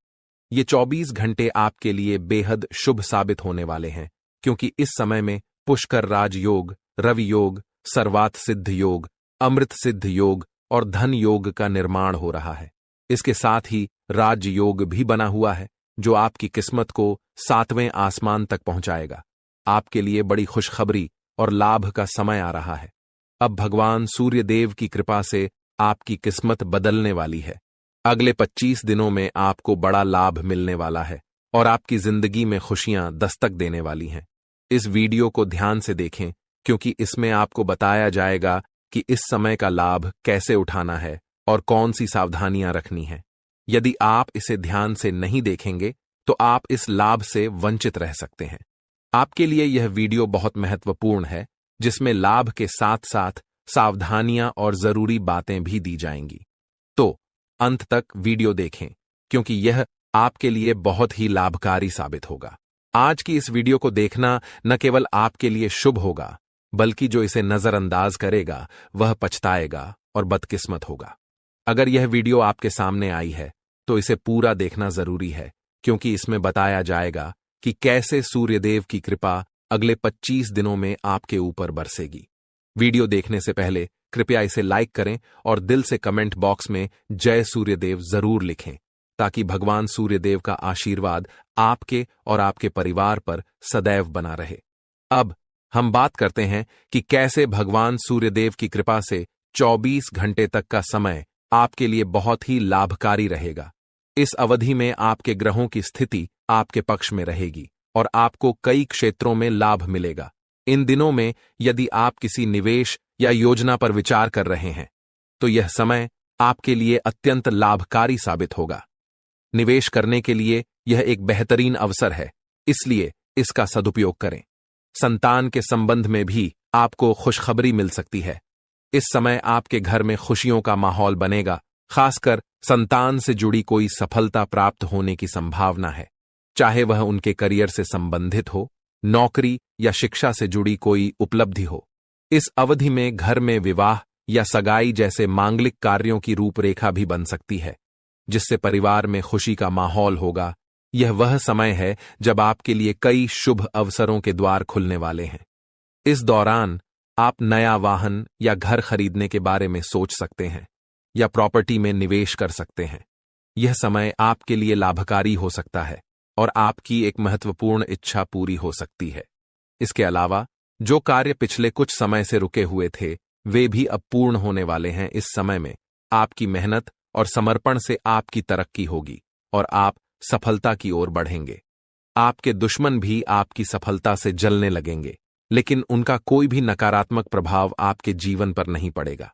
ये 24 घंटे आपके लिए बेहद शुभ साबित होने वाले हैं, क्योंकि इस समय में पुष्कर राज योग, रवि योग, सर्वात सिद्ध योग, अमृत सिद्ध योग और धन योग का निर्माण हो रहा है। इसके साथ ही राज योग भी बना हुआ है, जो आपकी किस्मत को 7वें आसमान तक पहुंचाएगा। आपके लिए बड़ी खुशखबरी और लाभ का समय आ रहा है। अब भगवान सूर्यदेव की कृपा से आपकी किस्मत बदलने वाली है। अगले 25 दिनों में आपको बड़ा लाभ मिलने वाला है और आपकी जिंदगी में खुशियां दस्तक देने वाली हैं। इस वीडियो को ध्यान से देखें, क्योंकि इसमें आपको बताया जाएगा कि इस समय का लाभ कैसे उठाना है और कौन सी सावधानियां रखनी है। यदि आप इसे ध्यान से नहीं देखेंगे तो आप इस लाभ से वंचित रह सकते हैं। आपके लिए यह वीडियो बहुत महत्वपूर्ण है, जिसमें लाभ के साथ साथ सावधानियां और जरूरी बातें भी दी जाएंगी। तो अंत तक वीडियो देखें, क्योंकि यह आपके लिए बहुत ही लाभकारी साबित होगा। आज की इस वीडियो को देखना न केवल आपके लिए शुभ होगा, बल्कि जो इसे नजरअंदाज करेगा वह पछताएगा और बदकिस्मत होगा। अगर यह वीडियो आपके सामने आई है तो इसे पूरा देखना जरूरी है, क्योंकि इसमें बताया जाएगा कि कैसे सूर्यदेव की कृपा अगले 25 दिनों में आपके ऊपर बरसेगी। वीडियो देखने से पहले कृपया इसे लाइक करें और दिल से कमेंट बॉक्स में जय सूर्यदेव जरूर लिखें, ताकि भगवान सूर्यदेव का आशीर्वाद आपके और आपके परिवार पर सदैव बना रहे। अब हम बात करते हैं कि कैसे भगवान सूर्यदेव की कृपा से 24 घंटे तक का समय आपके लिए बहुत ही लाभकारी रहेगा। इस अवधि में आपके ग्रहों की स्थिति आपके पक्ष में रहेगी और आपको कई क्षेत्रों में लाभ मिलेगा। इन दिनों में यदि आप किसी निवेश या योजना पर विचार कर रहे हैं, तो यह समय आपके लिए अत्यंत लाभकारी साबित होगा। निवेश करने के लिए यह एक बेहतरीन अवसर है, इसलिए इसका सदुपयोग करें। संतान के संबंध में भी आपको खुशखबरी मिल सकती है। इस समय आपके घर में खुशियों का माहौल बनेगा, खासकर संतान से जुड़ी कोई सफलता प्राप्त होने की संभावना है, चाहे वह उनके करियर से संबंधित हो, नौकरी या शिक्षा से जुड़ी कोई उपलब्धि हो। इस अवधि में घर में विवाह या सगाई जैसे मांगलिक कार्यों की रूपरेखा भी बन सकती है, जिससे परिवार में खुशी का माहौल होगा। यह वह समय है जब आपके लिए कई शुभ अवसरों के द्वार खुलने वाले हैं। इस दौरान आप नया वाहन या घर खरीदने के बारे में सोच सकते हैं या प्रॉपर्टी में निवेश कर सकते हैं। यह समय आपके लिए लाभकारी हो सकता है और आपकी एक महत्वपूर्ण इच्छा पूरी हो सकती है। इसके अलावा जो कार्य पिछले कुछ समय से रुके हुए थे, वे भी अब पूर्ण होने वाले हैं। इस समय में आपकी मेहनत और समर्पण से आपकी तरक्की होगी और आप सफलता की ओर बढ़ेंगे। आपके दुश्मन भी आपकी सफलता से जलने लगेंगे, लेकिन उनका कोई भी नकारात्मक प्रभाव आपके जीवन पर नहीं पड़ेगा।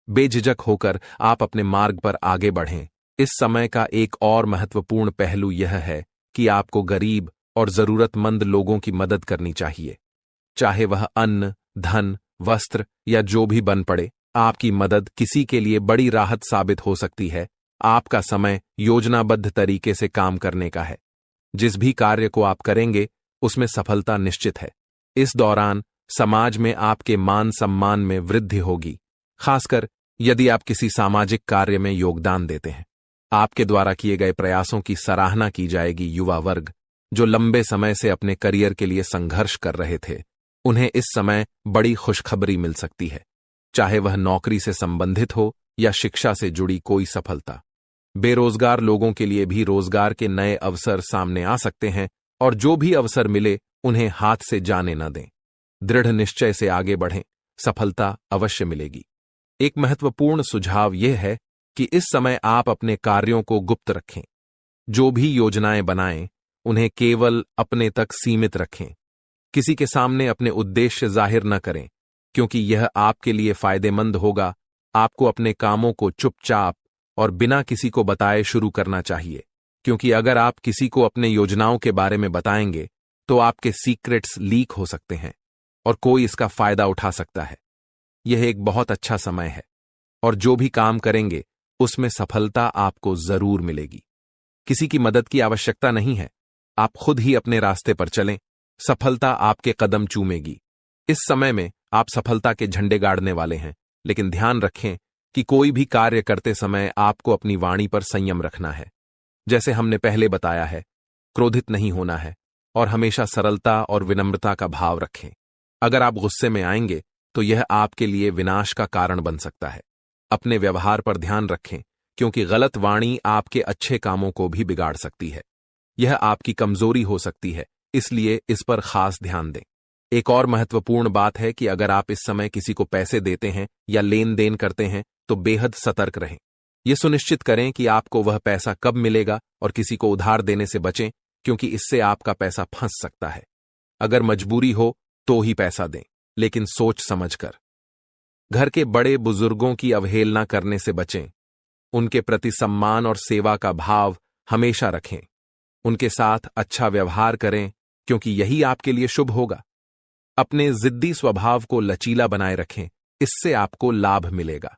बेझिझक होकर आप अपने मार्ग पर आगे बढ़ें। इस समय का एक और महत्वपूर्ण पहलू यह है कि आपको गरीब और जरूरतमंद लोगों की मदद करनी चाहिए, चाहे वह अन्न, धन, वस्त्र या जो भी बन पड़े। आपकी मदद किसी के लिए बड़ी राहत साबित हो सकती है। आपका समय योजनाबद्ध तरीके से काम करने का है। जिस भी कार्य को आप करेंगे उसमें सफलता निश्चित है। इस दौरान समाज में आपके मान सम्मान में वृद्धि होगी, खासकर यदि आप किसी सामाजिक कार्य में योगदान देते हैं। आपके द्वारा किए गए प्रयासों की सराहना की जाएगी। युवा वर्ग जो लंबे समय से अपने करियर के लिए संघर्ष कर रहे थे, उन्हें इस समय बड़ी खुशखबरी मिल सकती है, चाहे वह नौकरी से संबंधित हो या शिक्षा से जुड़ी कोई सफलता। बेरोजगार लोगों के लिए भी रोजगार के नए अवसर सामने आ सकते हैं और जो भी अवसर मिले उन्हें हाथ से जाने न दें। दृढ़ निश्चय से आगे बढ़ें, सफलता अवश्य मिलेगी। एक महत्वपूर्ण सुझाव यह है कि इस समय आप अपने कार्यों को गुप्त रखें। जो भी योजनाएं बनाएं, उन्हें केवल अपने तक सीमित रखें। किसी के सामने अपने उद्देश्य जाहिर न करें, क्योंकि यह आपके लिए फायदेमंद होगा। आपको अपने कामों को चुपचाप और बिना किसी को बताए शुरू करना चाहिए, क्योंकि अगर आप किसी को अपने योजनाओं के बारे में बताएंगे तो आपके सीक्रेट्स लीक हो सकते हैं और कोई इसका फायदा उठा सकता है। यह एक बहुत अच्छा समय है और जो भी काम करेंगे उसमें सफलता आपको जरूर मिलेगी। किसी की मदद की आवश्यकता नहीं है, आप खुद ही अपने रास्ते पर चलें, सफलता आपके कदम चूमेगी। इस समय में आप सफलता के झंडे गाड़ने वाले हैं, लेकिन ध्यान रखें कि कोई भी कार्य करते समय आपको अपनी वाणी पर संयम रखना है। जैसे हमने पहले बताया है, क्रोधित नहीं होना है और हमेशा सरलता और विनम्रता का भाव रखें। अगर आप गुस्से में आएंगे तो यह आपके लिए विनाश का कारण बन सकता है। अपने व्यवहार पर ध्यान रखें, क्योंकि गलत वाणी आपके अच्छे कामों को भी बिगाड़ सकती है। यह आपकी कमजोरी हो सकती है, इसलिए इस पर खास ध्यान दें। एक और महत्वपूर्ण बात है कि अगर आप इस समय किसी को पैसे देते हैं या लेन देन करते हैं तो बेहद सतर्क रहें। यह सुनिश्चित करें कि आपको वह पैसा कब मिलेगा और किसी को उधार देने से बचें, क्योंकि इससे आपका पैसा फंस सकता है। अगर मजबूरी हो तो ही पैसा दें, लेकिन सोच समझकर। घर के बड़े बुजुर्गों की अवहेलना करने से बचें। उनके प्रति सम्मान और सेवा का भाव हमेशा रखें। उनके साथ अच्छा व्यवहार करें, क्योंकि यही आपके लिए शुभ होगा। अपने जिद्दी स्वभाव को लचीला बनाए रखें, इससे आपको लाभ मिलेगा।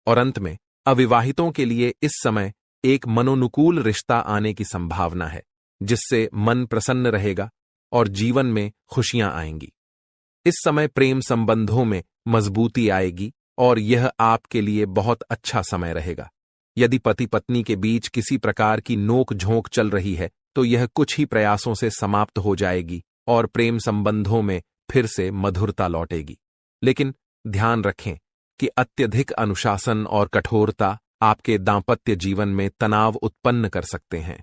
और अंत में अविवाहितों के लिए इस समय एक मनोनुकूल रिश्ता आने की संभावना है, जिससे मन प्रसन्न रहेगा और जीवन में खुशियां आएंगी। इस समय प्रेम संबंधों में मजबूती आएगी और यह आपके लिए बहुत अच्छा समय रहेगा। यदि पति पत्नी के बीच किसी प्रकार की नोक झोंक चल रही है तो यह कुछ ही प्रयासों से समाप्त हो जाएगी और प्रेम संबंधों में फिर से मधुरता लौटेगी। लेकिन ध्यान रखें कि अत्यधिक अनुशासन और कठोरता आपके दांपत्य जीवन में तनाव उत्पन्न कर सकते हैं।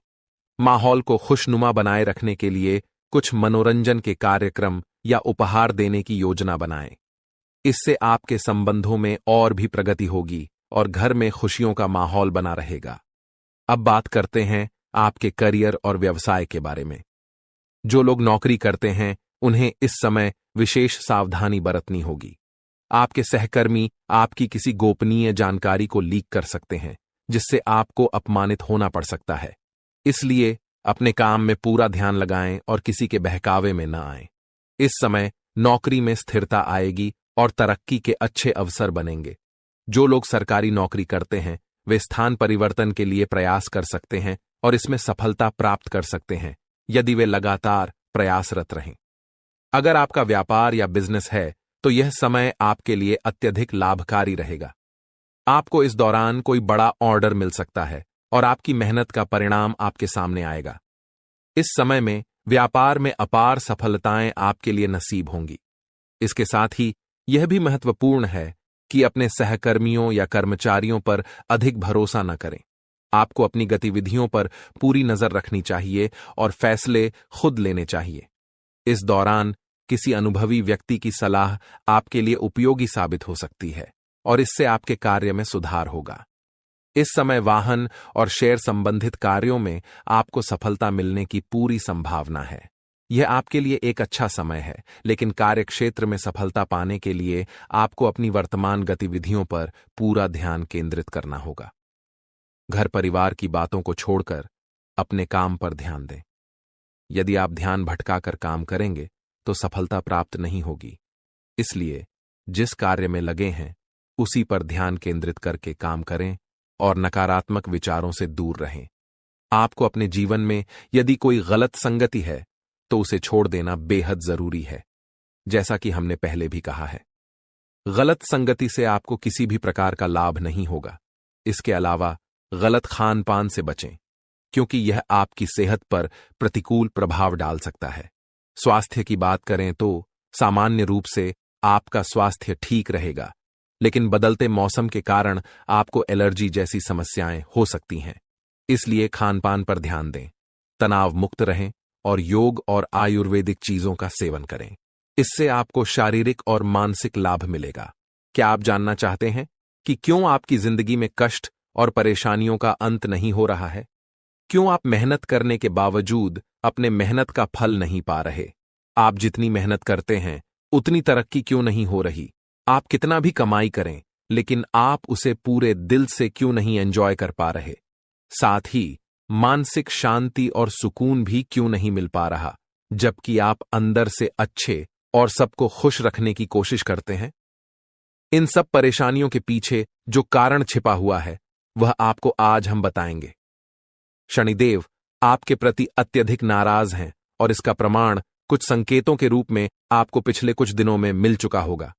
माहौल को खुशनुमा बनाए रखने के लिए कुछ मनोरंजन के कार्यक्रम या उपहार देने की योजना बनाएं। इससे आपके संबंधों में और भी प्रगति होगी और घर में खुशियों का माहौल बना रहेगा। अब बात करते हैं आपके करियर और व्यवसाय के बारे में। जो लोग नौकरी करते हैं उन्हें इस समय विशेष सावधानी बरतनी होगी। आपके सहकर्मी आपकी किसी गोपनीय जानकारी को लीक कर सकते हैं, जिससे आपको अपमानित होना पड़ सकता है। इसलिए अपने काम में पूरा ध्यान लगाएं और किसी के बहकावे में न आएं। इस समय नौकरी में स्थिरता आएगी और तरक्की के अच्छे अवसर बनेंगे। जो लोग सरकारी नौकरी करते हैं वे स्थान परिवर्तन के लिए प्रयास कर सकते हैं और इसमें सफलता प्राप्त कर सकते हैं, यदि वे लगातार प्रयासरत रहें। अगर आपका व्यापार या बिजनेस है तो यह समय आपके लिए अत्यधिक लाभकारी रहेगा। आपको इस दौरान कोई बड़ा ऑर्डर मिल सकता है और आपकी मेहनत का परिणाम आपके सामने आएगा। इस समय में व्यापार में अपार सफलताएं आपके लिए नसीब होंगी। इसके साथ ही यह भी महत्वपूर्ण है कि अपने सहकर्मियों या कर्मचारियों पर अधिक भरोसा न करें। आपको अपनी गतिविधियों पर पूरी नजर रखनी चाहिए और फैसले खुद लेने चाहिए। इस दौरान किसी अनुभवी व्यक्ति की सलाह आपके लिए उपयोगी साबित हो सकती है और इससे आपके कार्य में सुधार होगा। इस समय वाहन और शेयर संबंधित कार्यों में आपको सफलता मिलने की पूरी संभावना है। यह आपके लिए एक अच्छा समय है, लेकिन कार्यक्षेत्र में सफलता पाने के लिए आपको अपनी वर्तमान गतिविधियों पर पूरा ध्यान केंद्रित करना होगा। घर परिवार की बातों को छोड़कर अपने काम पर ध्यान दें। यदि आप ध्यान भटकाकर काम करेंगे तो सफलता प्राप्त नहीं होगी। इसलिए जिस कार्य में लगे हैं उसी पर ध्यान केंद्रित करके काम करें और नकारात्मक विचारों से दूर रहें। आपको अपने जीवन में यदि कोई गलत संगति है तो उसे छोड़ देना बेहद जरूरी है। जैसा कि हमने पहले भी कहा है, गलत संगति से आपको किसी भी प्रकार का लाभ नहीं होगा। इसके अलावा गलत खान पान से बचें, क्योंकि यह आपकी सेहत पर प्रतिकूल प्रभाव डाल सकता है। स्वास्थ्य की बात करें तो सामान्य रूप से आपका स्वास्थ्य ठीक रहेगा, लेकिन बदलते मौसम के कारण आपको एलर्जी जैसी समस्याएं हो सकती हैं। इसलिए खानपान पर ध्यान दें, तनाव मुक्त रहें और योग और आयुर्वेदिक चीजों का सेवन करें। इससे आपको शारीरिक और मानसिक लाभ मिलेगा। क्या आप जानना चाहते हैं कि क्यों आपकी जिंदगी में कष्ट और परेशानियों का अंत नहीं हो रहा है? क्यों आप मेहनत करने के बावजूद अपने मेहनत का फल नहीं पा रहे? आप जितनी मेहनत करते हैं उतनी तरक्की क्यों नहीं हो रही? आप कितना भी कमाई करें लेकिन आप उसे पूरे दिल से क्यों नहीं एंजॉय कर पा रहे? साथ ही मानसिक शांति और सुकून भी क्यों नहीं मिल पा रहा, जबकि आप अंदर से अच्छे और सबको खुश रखने की कोशिश करते हैं? इन सब परेशानियों के पीछे जो कारण छिपा हुआ है वह आपको आज हम बताएंगे। शनिदेव आपके प्रति अत्यधिक नाराज हैं और इसका प्रमाण कुछ संकेतों के रूप में आपको पिछले कुछ दिनों में मिल चुका होगा।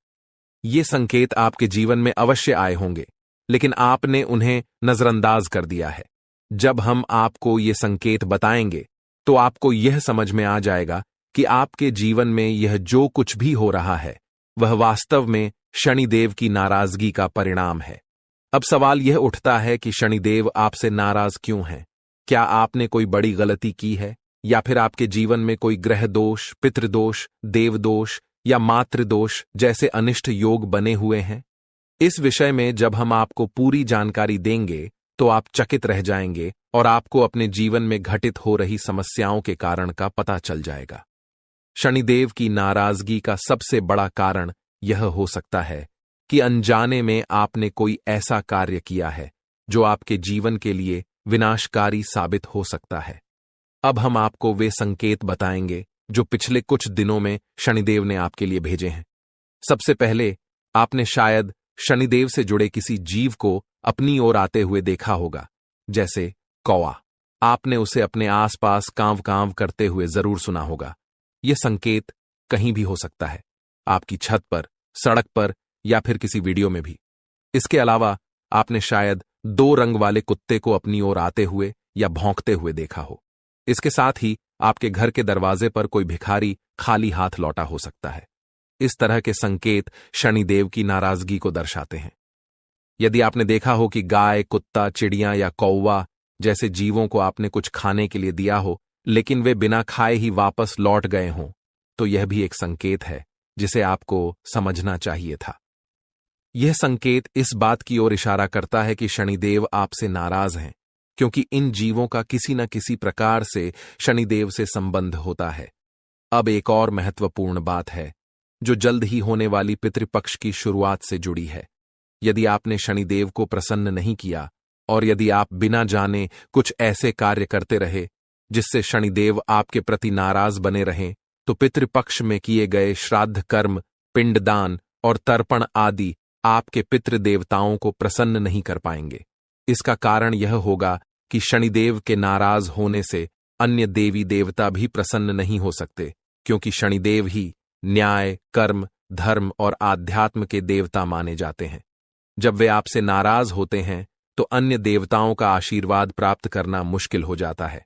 ये संकेत आपके जीवन में अवश्य आए होंगे, लेकिन आपने उन्हें नजरअंदाज कर दिया है। जब हम आपको ये संकेत बताएंगे तो आपको यह समझ में आ जाएगा कि आपके जीवन में यह जो कुछ भी हो रहा है वह वास्तव में शनिदेव की नाराजगी का परिणाम है। अब सवाल यह उठता है कि शनिदेव आपसे नाराज क्यों हैं? क्या आपने कोई बड़ी गलती की है या फिर आपके जीवन में कोई ग्रह दोष, पितृदोष, देवदोष या मातृदोष जैसे अनिष्ट योग बने हुए हैं? इस विषय में जब हम आपको पूरी जानकारी देंगे तो आप चकित रह जाएंगे और आपको अपने जीवन में घटित हो रही समस्याओं के कारण का पता चल जाएगा। शनिदेव की नाराजगी का सबसे बड़ा कारण यह हो सकता है कि अनजाने में आपने कोई ऐसा कार्य किया है जो आपके जीवन के लिए विनाशकारी साबित हो सकता है। अब हम आपको वे संकेत बताएंगे जो पिछले कुछ दिनों में शनिदेव ने आपके लिए भेजे हैं। सबसे पहले आपने शायद शनिदेव से जुड़े किसी जीव को अपनी ओर आते हुए देखा होगा, जैसे कौवा। आपने उसे अपने आसपास कांव कांव करते हुए जरूर सुना होगा। यह संकेत कहीं भी हो सकता है, आपकी छत पर, सड़क पर या फिर किसी वीडियो में भी। इसके अलावा आपने शायद 2 रंग वाले कुत्ते को अपनी ओर आते हुए या भौंकते हुए देखा हो। इसके साथ ही आपके घर के दरवाजे पर कोई भिखारी खाली हाथ लौटा हो सकता है। इस तरह के संकेत शनिदेव की नाराजगी को दर्शाते हैं। यदि आपने देखा हो कि गाय, कुत्ता, चिड़िया या कौवा जैसे जीवों को आपने कुछ खाने के लिए दिया हो, लेकिन वे बिना खाए ही वापस लौट गए हों, तो यह भी एक संकेत है जिसे आपको समझना चाहिए था। यह संकेत इस बात की ओर इशारा करता है कि शनिदेव आपसे नाराज हैं, क्योंकि इन जीवों का किसी न किसी प्रकार से शनिदेव से संबंध होता है। अब एक और महत्वपूर्ण बात है, जो जल्द ही होने वाली पितृपक्ष की शुरुआत से जुड़ी है। यदि आपने शनिदेव को प्रसन्न नहीं किया और यदि आप बिना जाने कुछ ऐसे कार्य करते रहे जिससे शनिदेव आपके प्रति नाराज बने रहें, तो पितृपक्ष में किए गए श्राद्ध कर्म, पिंडदान और तर्पण आदि आपके पितृ देवताओं को प्रसन्न नहीं कर पाएंगे। इसका कारण यह होगा कि शनिदेव के नाराज होने से अन्य देवी देवता भी प्रसन्न नहीं हो सकते, क्योंकि शनिदेव ही न्याय, कर्म, धर्म और आध्यात्म के देवता माने जाते हैं। जब वे आपसे नाराज होते हैं तो अन्य देवताओं का आशीर्वाद प्राप्त करना मुश्किल हो जाता है।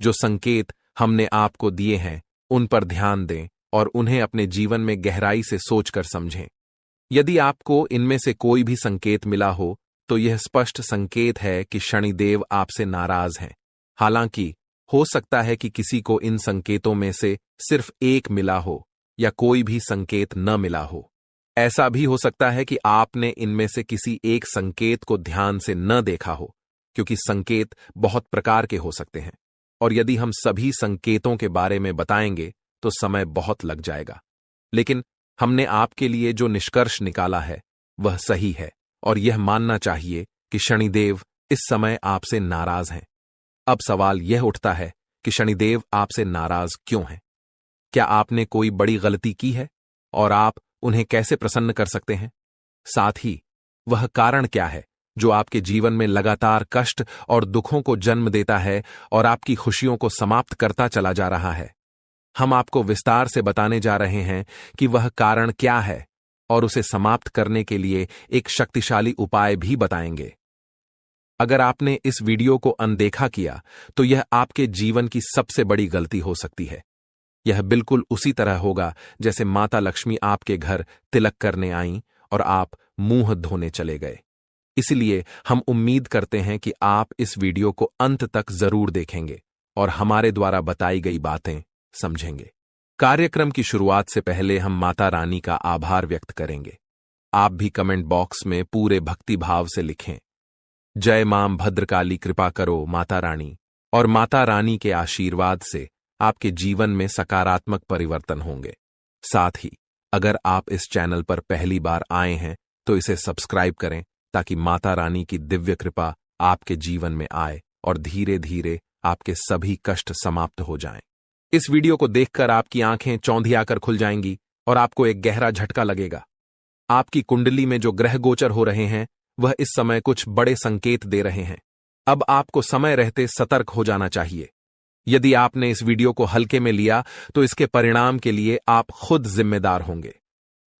जो संकेत हमने आपको दिए हैं उन पर ध्यान दें और उन्हें अपने जीवन में गहराई से सोचकर समझें। यदि आपको इनमें से कोई भी संकेत मिला हो तो यह स्पष्ट संकेत है कि शनिदेव आपसे नाराज हैं। हालांकि हो सकता है कि किसी को इन संकेतों में से सिर्फ एक मिला हो या कोई भी संकेत न मिला हो। ऐसा भी हो सकता है कि आपने इनमें से किसी एक संकेत को ध्यान से न देखा हो, क्योंकि संकेत बहुत प्रकार के हो सकते हैं और यदि हम सभी संकेतों के बारे में बताएंगे तो समय बहुत लग जाएगा। लेकिन हमने आपके लिए जो निष्कर्ष निकाला है वह सही है और यह मानना चाहिए कि शनिदेव इस समय आपसे नाराज हैं। अब सवाल यह उठता है कि शनिदेव आपसे नाराज क्यों हैं? क्या आपने कोई बड़ी गलती की है और आप उन्हें कैसे प्रसन्न कर सकते हैं? साथ ही वह कारण क्या है जो आपके जीवन में लगातार कष्ट और दुखों को जन्म देता है और आपकी खुशियों को समाप्त करता चला जा रहा है? हम आपको विस्तार से बताने जा रहे हैं कि वह कारण क्या है और उसे समाप्त करने के लिए एक शक्तिशाली उपाय भी बताएंगे। अगर आपने इस वीडियो को अनदेखा किया तो यह आपके जीवन की सबसे बड़ी गलती हो सकती है। यह बिल्कुल उसी तरह होगा जैसे माता लक्ष्मी आपके घर तिलक करने आईं और आप मुंह धोने चले गए। इसलिए हम उम्मीद करते हैं कि आप इस वीडियो को अंत तक जरूर देखेंगे और हमारे द्वारा बताई गई बातें समझेंगे। कार्यक्रम की शुरुआत से पहले हम माता रानी का आभार व्यक्त करेंगे। आप भी कमेंट बॉक्स में पूरे भक्ति भाव से लिखें, जय मां भद्रकाली, कृपा करो माता रानी। और माता रानी के आशीर्वाद से आपके जीवन में सकारात्मक परिवर्तन होंगे। साथ ही अगर आप इस चैनल पर पहली बार आए हैं तो इसे सब्सक्राइब करें ताकि माता रानी की दिव्य कृपा आपके जीवन में आए और धीरे धीरे आपके सभी कष्ट समाप्त हो जाएं। इस वीडियो को देखकर आपकी आंखें चौंधी आकर खुल जाएंगी और आपको एक गहरा झटका लगेगा। आपकी कुंडली में जो ग्रह गोचर हो रहे हैं वह इस समय कुछ बड़े संकेत दे रहे हैं। अब आपको समय रहते सतर्क हो जाना चाहिए। यदि आपने इस वीडियो को हल्के में लिया तो इसके परिणाम के लिए आप खुद जिम्मेदार होंगे।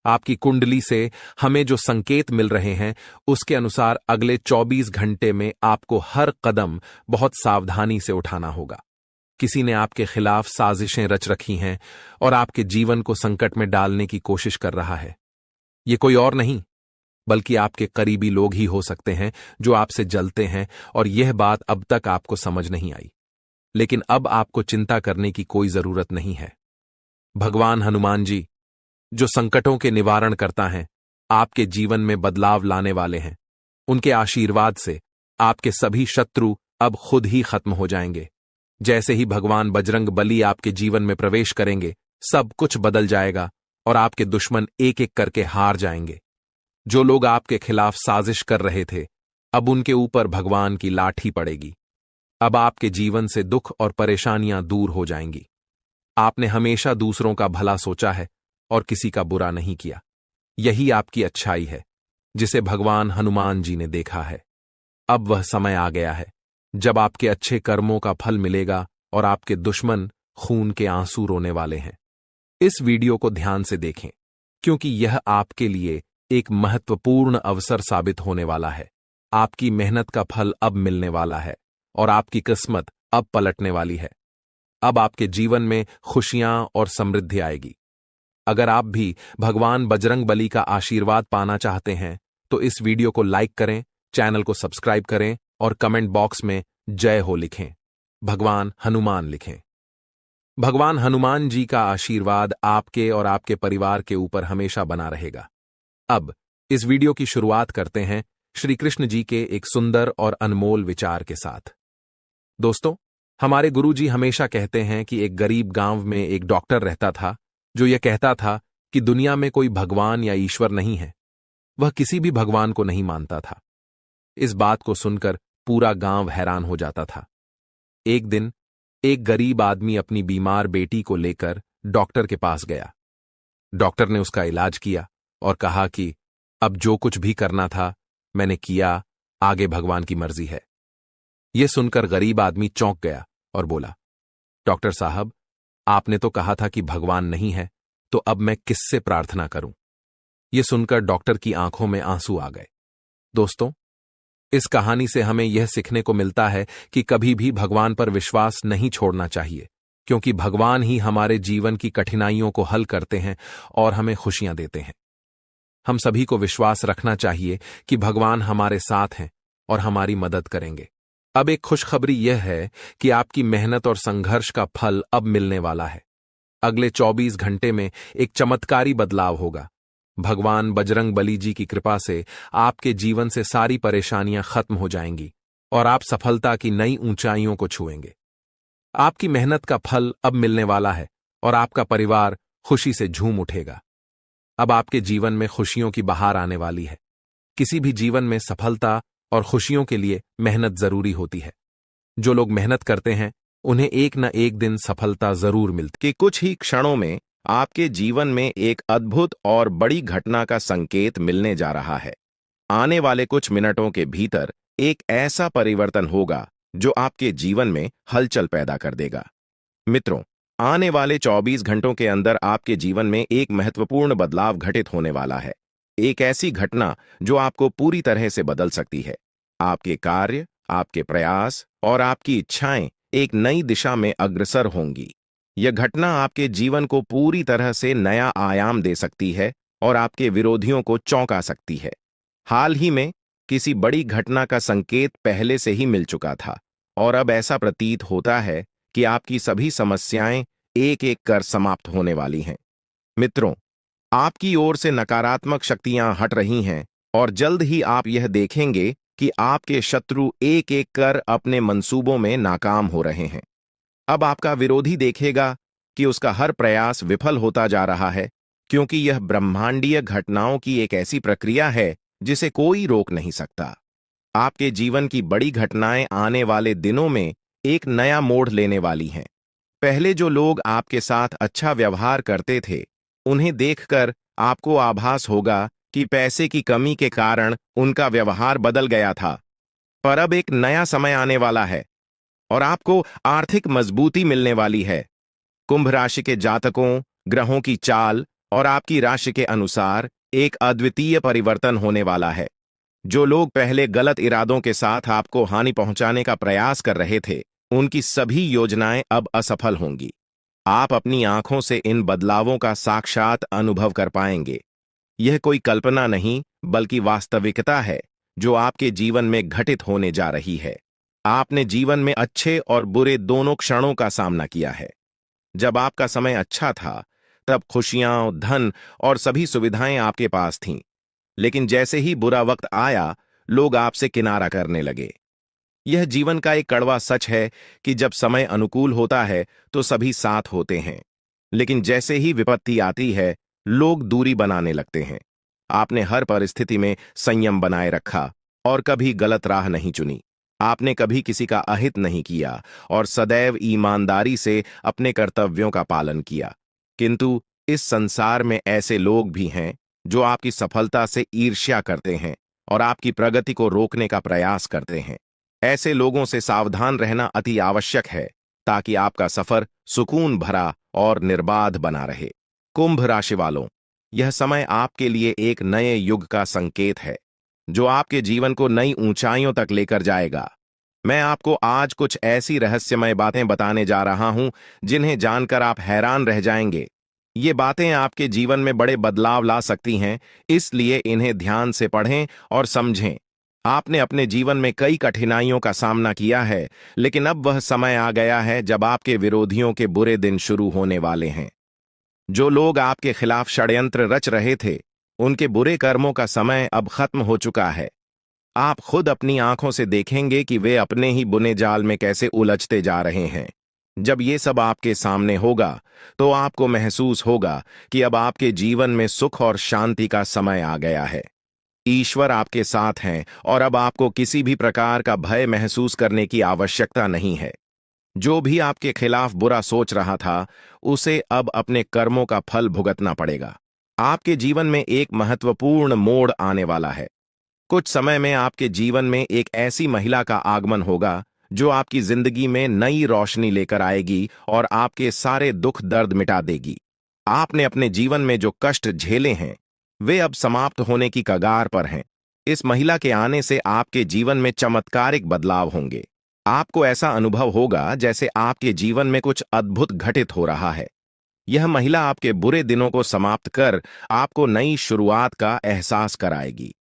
आपकी कुंडली से हमें जो संकेत मिल रहे हैं उसके अनुसार अगले 24 घंटे में आपको हर कदम बहुत सावधानी से उठाना होगा। किसी ने आपके खिलाफ साजिशें रच रखी हैं और आपके जीवन को संकट में डालने की कोशिश कर रहा है। ये कोई और नहीं बल्कि आपके करीबी लोग ही हो सकते हैं जो आपसे जलते हैं और यह बात अब तक आपको समझ नहीं आई। लेकिन अब आपको चिंता करने की कोई जरूरत नहीं है। भगवान हनुमान जी, जो संकटों के निवारण करता है, आपके जीवन में बदलाव लाने वाले हैं। उनके आशीर्वाद से आपके सभी शत्रु अब खुद ही खत्म हो जाएंगे। जैसे ही भगवान बजरंग बली आपके जीवन में प्रवेश करेंगे, सब कुछ बदल जाएगा और आपके दुश्मन एक एक करके हार जाएंगे। जो लोग आपके खिलाफ साजिश कर रहे थे, अब उनके ऊपर भगवान की लाठी पड़ेगी। अब आपके जीवन से दुख और परेशानियां दूर हो जाएंगी। आपने हमेशा दूसरों का भला सोचा है और किसी का बुरा नहीं किया। यही आपकी अच्छाई है, जिसे भगवान हनुमान जी ने देखा है। अब वह समय आ गया है जब आपके अच्छे कर्मों का फल मिलेगा और आपके दुश्मन खून के आंसू रोने वाले हैं। इस वीडियो को ध्यान से देखें, क्योंकि यह आपके लिए एक महत्वपूर्ण अवसर साबित होने वाला है। आपकी मेहनत का फल अब मिलने वाला है और आपकी किस्मत अब पलटने वाली है। अब आपके जीवन में खुशियां और समृद्धि आएगी। अगर आप भी भगवान बजरंगबली का आशीर्वाद पाना चाहते हैं तो इस वीडियो को लाइक करें, चैनल को सब्सक्राइब करें और कमेंट बॉक्स में जय हो लिखें। भगवान हनुमान लिखें। भगवान हनुमान जी का आशीर्वाद आपके और आपके परिवार के ऊपर हमेशा बना रहेगा। अब इस वीडियो की शुरुआत करते हैं श्री कृष्ण जी के एक सुंदर और अनमोल विचार के साथ। दोस्तों, हमारे गुरुजी हमेशा कहते हैं कि एक गरीब गांव में एक डॉक्टर रहता था जो यह कहता था कि दुनिया में कोई भगवान या ईश्वर नहीं है। वह किसी भी भगवान को नहीं मानता था। इस बात को सुनकर पूरा गांव हैरान हो जाता था। एक दिन एक गरीब आदमी अपनी बीमार बेटी को लेकर डॉक्टर के पास गया। डॉक्टर ने उसका इलाज किया और कहा कि अब जो कुछ भी करना था मैंने किया, आगे भगवान की मर्जी है। यह सुनकर गरीब आदमी चौंक गया और बोला, डॉक्टर साहब, आपने तो कहा था कि भगवान नहीं है, तो अब मैं किससे प्रार्थना करूं? यह सुनकर डॉक्टर की आंखों में आंसू आ गए। दोस्तों, इस कहानी से हमें यह सीखने को मिलता है कि कभी भी भगवान पर विश्वास नहीं छोड़ना चाहिए, क्योंकि भगवान ही हमारे जीवन की कठिनाइयों को हल करते हैं और हमें खुशियां देते हैं। हम सभी को विश्वास रखना चाहिए कि भगवान हमारे साथ हैं और हमारी मदद करेंगे। अब एक खुशखबरी यह है कि आपकी मेहनत और संघर्ष का फल अब मिलने वाला है। अगले 24 घंटे में एक चमत्कारी बदलाव होगा। भगवान बजरंगबली जी की कृपा से आपके जीवन से सारी परेशानियां खत्म हो जाएंगी और आप सफलता की नई ऊंचाइयों को छुएंगे। आपकी मेहनत का फल अब मिलने वाला है और आपका परिवार खुशी से झूम उठेगा। अब आपके जीवन में खुशियों की बहार आने वाली है। किसी भी जीवन में सफलता और खुशियों के लिए मेहनत जरूरी होती है। जो लोग मेहनत करते हैं उन्हें एक न एक दिन सफलता जरूर मिलती है। कि कुछ ही क्षणों में आपके जीवन में एक अद्भुत और बड़ी घटना का संकेत मिलने जा रहा है। आने वाले कुछ मिनटों के भीतर एक ऐसा परिवर्तन होगा जो आपके जीवन में हलचल पैदा कर देगा। मित्रों, आने वाले 24 घंटों के अंदर आपके जीवन में एक महत्वपूर्ण बदलाव घटित होने वाला है। एक ऐसी घटना जो आपको पूरी तरह से बदल सकती है। आपके कार्य, आपके प्रयास और आपकी इच्छाएं एक नई दिशा में अग्रसर होंगी। यह घटना आपके जीवन को पूरी तरह से नया आयाम दे सकती है और आपके विरोधियों को चौंका सकती है। हाल ही में किसी बड़ी घटना का संकेत पहले से ही मिल चुका था और अब ऐसा प्रतीत होता है कि आपकी सभी समस्याएं एक एक कर समाप्त होने वाली हैं। मित्रों, आपकी ओर से नकारात्मक शक्तियां हट रही हैं और जल्द ही आप यह देखेंगे कि आपके शत्रु एक एक कर अपने मंसूबों में नाकाम हो रहे हैं। अब आपका विरोधी देखेगा कि उसका हर प्रयास विफल होता जा रहा है, क्योंकि यह ब्रह्मांडीय घटनाओं की एक ऐसी प्रक्रिया है जिसे कोई रोक नहीं सकता। आपके जीवन की बड़ी घटनाएं आने वाले दिनों में एक नया मोड़ लेने वाली हैं। पहले जो लोग आपके साथ अच्छा व्यवहार करते थे, उन्हें देखकर आपको आभास होगा कि पैसे की कमी के कारण उनका व्यवहार बदल गया था। पर अब एक नया समय आने वाला है और आपको आर्थिक मजबूती मिलने वाली है। कुंभ राशि के जातकों, ग्रहों की चाल और आपकी राशि के अनुसार एक अद्वितीय परिवर्तन होने वाला है। जो लोग पहले गलत इरादों के साथ आपको हानि पहुंचाने का प्रयास कर रहे थे, उनकी सभी योजनाएं अब असफल होंगी। आप अपनी आंखों से इन बदलावों का साक्षात अनुभव कर पाएंगे। यह कोई कल्पना नहीं, बल्कि वास्तविकता है जो आपके जीवन में घटित होने जा रही है। आपने जीवन में अच्छे और बुरे दोनों क्षणों का सामना किया है। जब आपका समय अच्छा था, तब खुशियां, धन और सभी सुविधाएं आपके पास थीं। लेकिन जैसे ही बुरा वक्त आया, लोग आपसे किनारा करने लगे। यह जीवन का एक कड़वा सच है कि जब समय अनुकूल होता है तो सभी साथ होते हैं, लेकिन जैसे ही विपत्ति आती है, लोग दूरी बनाने लगते हैं। आपने हर परिस्थिति में संयम बनाए रखा और कभी गलत राह नहीं चुनी। आपने कभी किसी का अहित नहीं किया और सदैव ईमानदारी से अपने कर्तव्यों का पालन किया। किंतु इस संसार में ऐसे लोग भी हैं जो आपकी सफलता से ईर्ष्या करते हैं और आपकी प्रगति को रोकने का प्रयास करते हैं। ऐसे लोगों से सावधान रहना अति आवश्यक है ताकि आपका सफर सुकून भरा और निर्बाध बना रहे। कुंभ राशि वालों, यह समय आपके लिए एक नए युग का संकेत है जो आपके जीवन को नई ऊंचाइयों तक लेकर जाएगा। मैं आपको आज कुछ ऐसी रहस्यमय बातें बताने जा रहा हूं जिन्हें जानकर आप हैरान रह जाएंगे। ये बातें आपके जीवन में बड़े बदलाव ला सकती हैं, इसलिए इन्हें ध्यान से पढ़ें और समझें। आपने अपने जीवन में कई कठिनाइयों का सामना किया है, लेकिन अब वह समय आ गया है जब आपके विरोधियों के बुरे दिन शुरू होने वाले हैं। जो लोग आपके खिलाफ षड्यंत्र रच रहे थे, उनके बुरे कर्मों का समय अब खत्म हो चुका है। आप खुद अपनी आंखों से देखेंगे कि वे अपने ही बुने जाल में कैसे उलझते जा रहे हैं। जब ये सब आपके सामने होगा, तो आपको महसूस होगा कि अब आपके जीवन में सुख और शांति का समय आ गया है। ईश्वर आपके साथ हैं और अब आपको किसी भी प्रकार का भय महसूस करने की आवश्यकता नहीं है। जो भी आपके खिलाफ बुरा सोच रहा था, उसे अब अपने कर्मों का फल भुगतना पड़ेगा। आपके जीवन में एक महत्वपूर्ण मोड़ आने वाला है। कुछ समय में आपके जीवन में एक ऐसी महिला का आगमन होगा जो आपकी जिंदगी में नई रोशनी लेकर आएगी और आपके सारे दुख दर्द मिटा देगी। आपने अपने जीवन में जो कष्ट झेले हैं, वे अब समाप्त होने की कगार पर हैं। इस महिला के आने से आपके जीवन में चमत्कारिक बदलाव होंगे। आपको ऐसा अनुभव होगा जैसे आपके जीवन में कुछ अद्भुत घटित हो रहा है। यह महिला आपके बुरे दिनों को समाप्त कर आपको नई शुरुआत का एहसास कराएगी।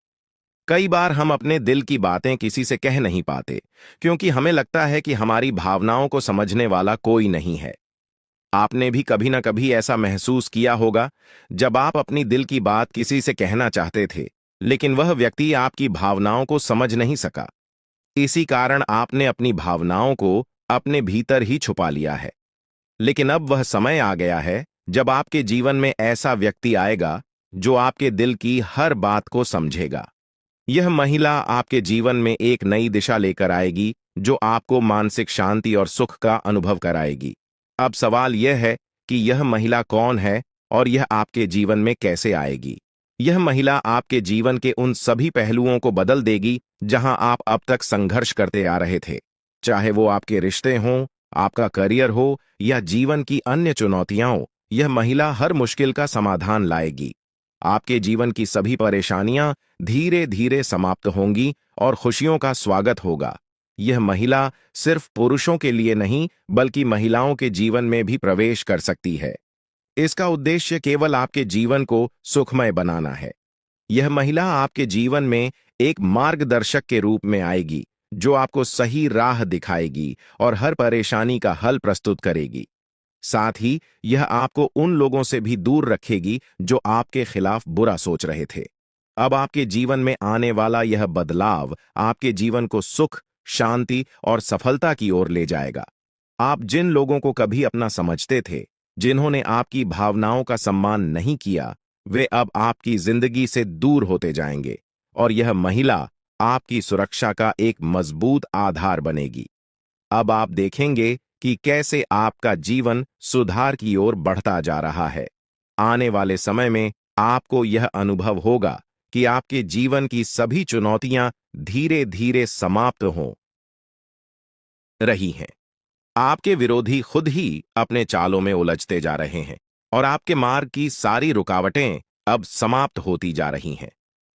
कई बार हम अपने दिल की बातें किसी से कह नहीं पाते क्योंकि हमें लगता है कि हमारी भावनाओं को समझने वाला कोई नहीं है। आपने भी कभी ना कभी ऐसा महसूस किया होगा जब आप अपनी दिल की बात किसी से कहना चाहते थे, लेकिन वह व्यक्ति आपकी भावनाओं को समझ नहीं सका। इसी कारण आपने अपनी भावनाओं को अपने भीतर ही छुपा लिया है। लेकिन अब वह समय आ गया है जब आपके जीवन में ऐसा व्यक्ति आएगा जो आपके दिल की हर बात को समझेगा। यह महिला आपके जीवन में एक नई दिशा लेकर आएगी जो आपको मानसिक शांति और सुख का अनुभव कराएगी। अब सवाल यह है कि यह महिला कौन है और यह आपके जीवन में कैसे आएगी। यह महिला आपके जीवन के उन सभी पहलुओं को बदल देगी जहां आप अब तक संघर्ष करते आ रहे थे, चाहे वो आपके रिश्ते हों, आपका करियर हो या जीवन की अन्य चुनौतियां हो। यह महिला हर मुश्किल का समाधान लाएगी। आपके जीवन की सभी परेशानियां धीरे धीरे समाप्त होंगी और खुशियों का स्वागत होगा। यह महिला सिर्फ पुरुषों के लिए नहीं बल्कि महिलाओं के जीवन में भी प्रवेश कर सकती है। इसका उद्देश्य केवल आपके जीवन को सुखमय बनाना है। यह महिला आपके जीवन में एक मार्गदर्शक के रूप में आएगी जो आपको सही राह दिखाएगी और हर परेशानी का हल प्रस्तुत करेगी। साथ ही यह आपको उन लोगों से भी दूर रखेगी जो आपके खिलाफ बुरा सोच रहे थे। अब आपके जीवन में आने वाला यह बदलाव आपके जीवन को सुख, शांति और सफलता की ओर ले जाएगा। आप जिन लोगों को कभी अपना समझते थे, जिन्होंने आपकी भावनाओं का सम्मान नहीं किया, वे अब आपकी जिंदगी से दूर होते जाएंगे और यह महिला आपकी सुरक्षा का एक मजबूत आधार बनेगी। अब आप देखेंगे कि कैसे आपका जीवन सुधार की ओर बढ़ता जा रहा है। आने वाले समय में आपको यह अनुभव होगा कि आपके जीवन की सभी चुनौतियां धीरे धीरे समाप्त हो रही हैं। आपके विरोधी खुद ही अपने चालों में उलझते जा रहे हैं और आपके मार्ग की सारी रुकावटें अब समाप्त होती जा रही हैं।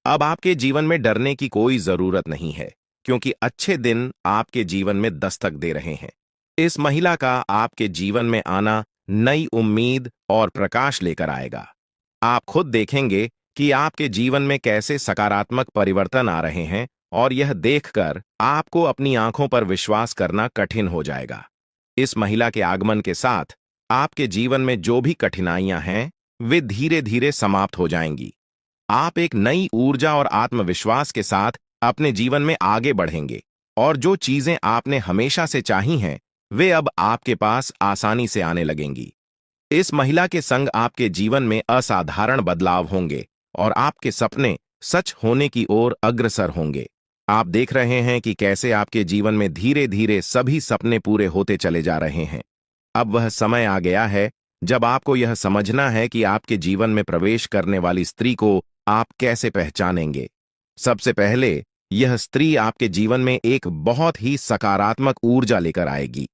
अब आपके जीवन में डरने की कोई जरूरत नहीं है क्योंकि अच्छे दिन आपके जीवन में दस्तक दे रहे हैं। इस महिला का आपके जीवन में आना नई उम्मीद और प्रकाश लेकर आएगा। आप खुद देखेंगे कि आपके जीवन में कैसे सकारात्मक परिवर्तन आ रहे हैं और यह देखकर आपको अपनी आंखों पर विश्वास करना कठिन हो जाएगा। इस महिला के आगमन के साथ आपके जीवन में जो भी कठिनाइयां हैं, वे धीरे धीरे समाप्त हो जाएंगी। आप एक नई ऊर्जा और आत्मविश्वास के साथ अपने जीवन में आगे बढ़ेंगे और जो चीजें आपने हमेशा से चाही हैं, वे अब आपके पास आसानी से आने लगेंगी। इस महिला के संग आपके जीवन में असाधारण बदलाव होंगे और आपके सपने सच होने की ओर अग्रसर होंगे। आप देख रहे हैं कि कैसे आपके जीवन में धीरे धीरे सभी सपने पूरे होते चले जा रहे हैं। अब वह समय आ गया है जब आपको यह समझना है कि आपके जीवन में प्रवेश करने वाली स्त्री को आप कैसे पहचानेंगे। सबसे पहले, यह स्त्री आपके जीवन में एक बहुत ही सकारात्मक ऊर्जा लेकर आएगी।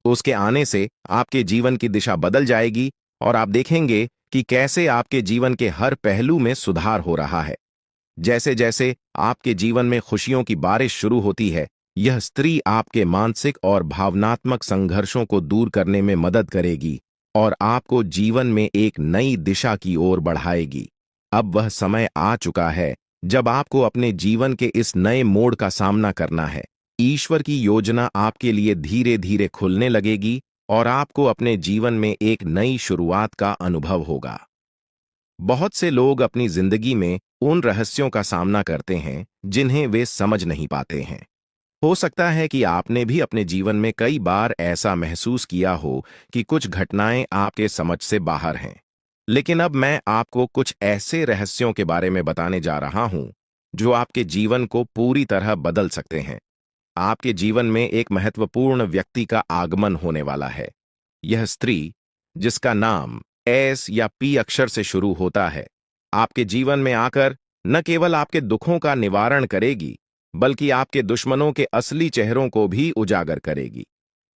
उसके आने से आपके जीवन की दिशा बदल जाएगी और आप देखेंगे कि कैसे आपके जीवन के हर पहलू में सुधार हो रहा है। जैसे जैसे आपके जीवन में खुशियों की बारिश शुरू होती है, यह स्त्री आपके मानसिक और भावनात्मक संघर्षों को दूर करने में मदद करेगी और आपको जीवन में एक नई दिशा की ओर बढ़ाएगी। अब वह समय आ चुका है जब आपको अपने जीवन के इस नए मोड़ का सामना करना है। ईश्वर की योजना आपके लिए धीरे धीरे खुलने लगेगी और आपको अपने जीवन में एक नई शुरुआत का अनुभव होगा। बहुत से लोग अपनी जिंदगी में उन रहस्यों का सामना करते हैं जिन्हें वे समझ नहीं पाते हैं। हो सकता है कि आपने भी अपने जीवन में कई बार ऐसा महसूस किया हो कि कुछ घटनाएं आपके समझ से बाहर हैं। लेकिन अब मैं आपको कुछ ऐसे रहस्यों के बारे में बताने जा रहा हूं जो आपके जीवन को पूरी तरह बदल सकते हैं। आपके जीवन में एक महत्वपूर्ण व्यक्ति का आगमन होने वाला है। यह स्त्री, जिसका नाम एस या पी अक्षर से शुरू होता है, आपके जीवन में आकर न केवल आपके दुखों का निवारण करेगी, बल्कि आपके दुश्मनों के असली चेहरों को भी उजागर करेगी।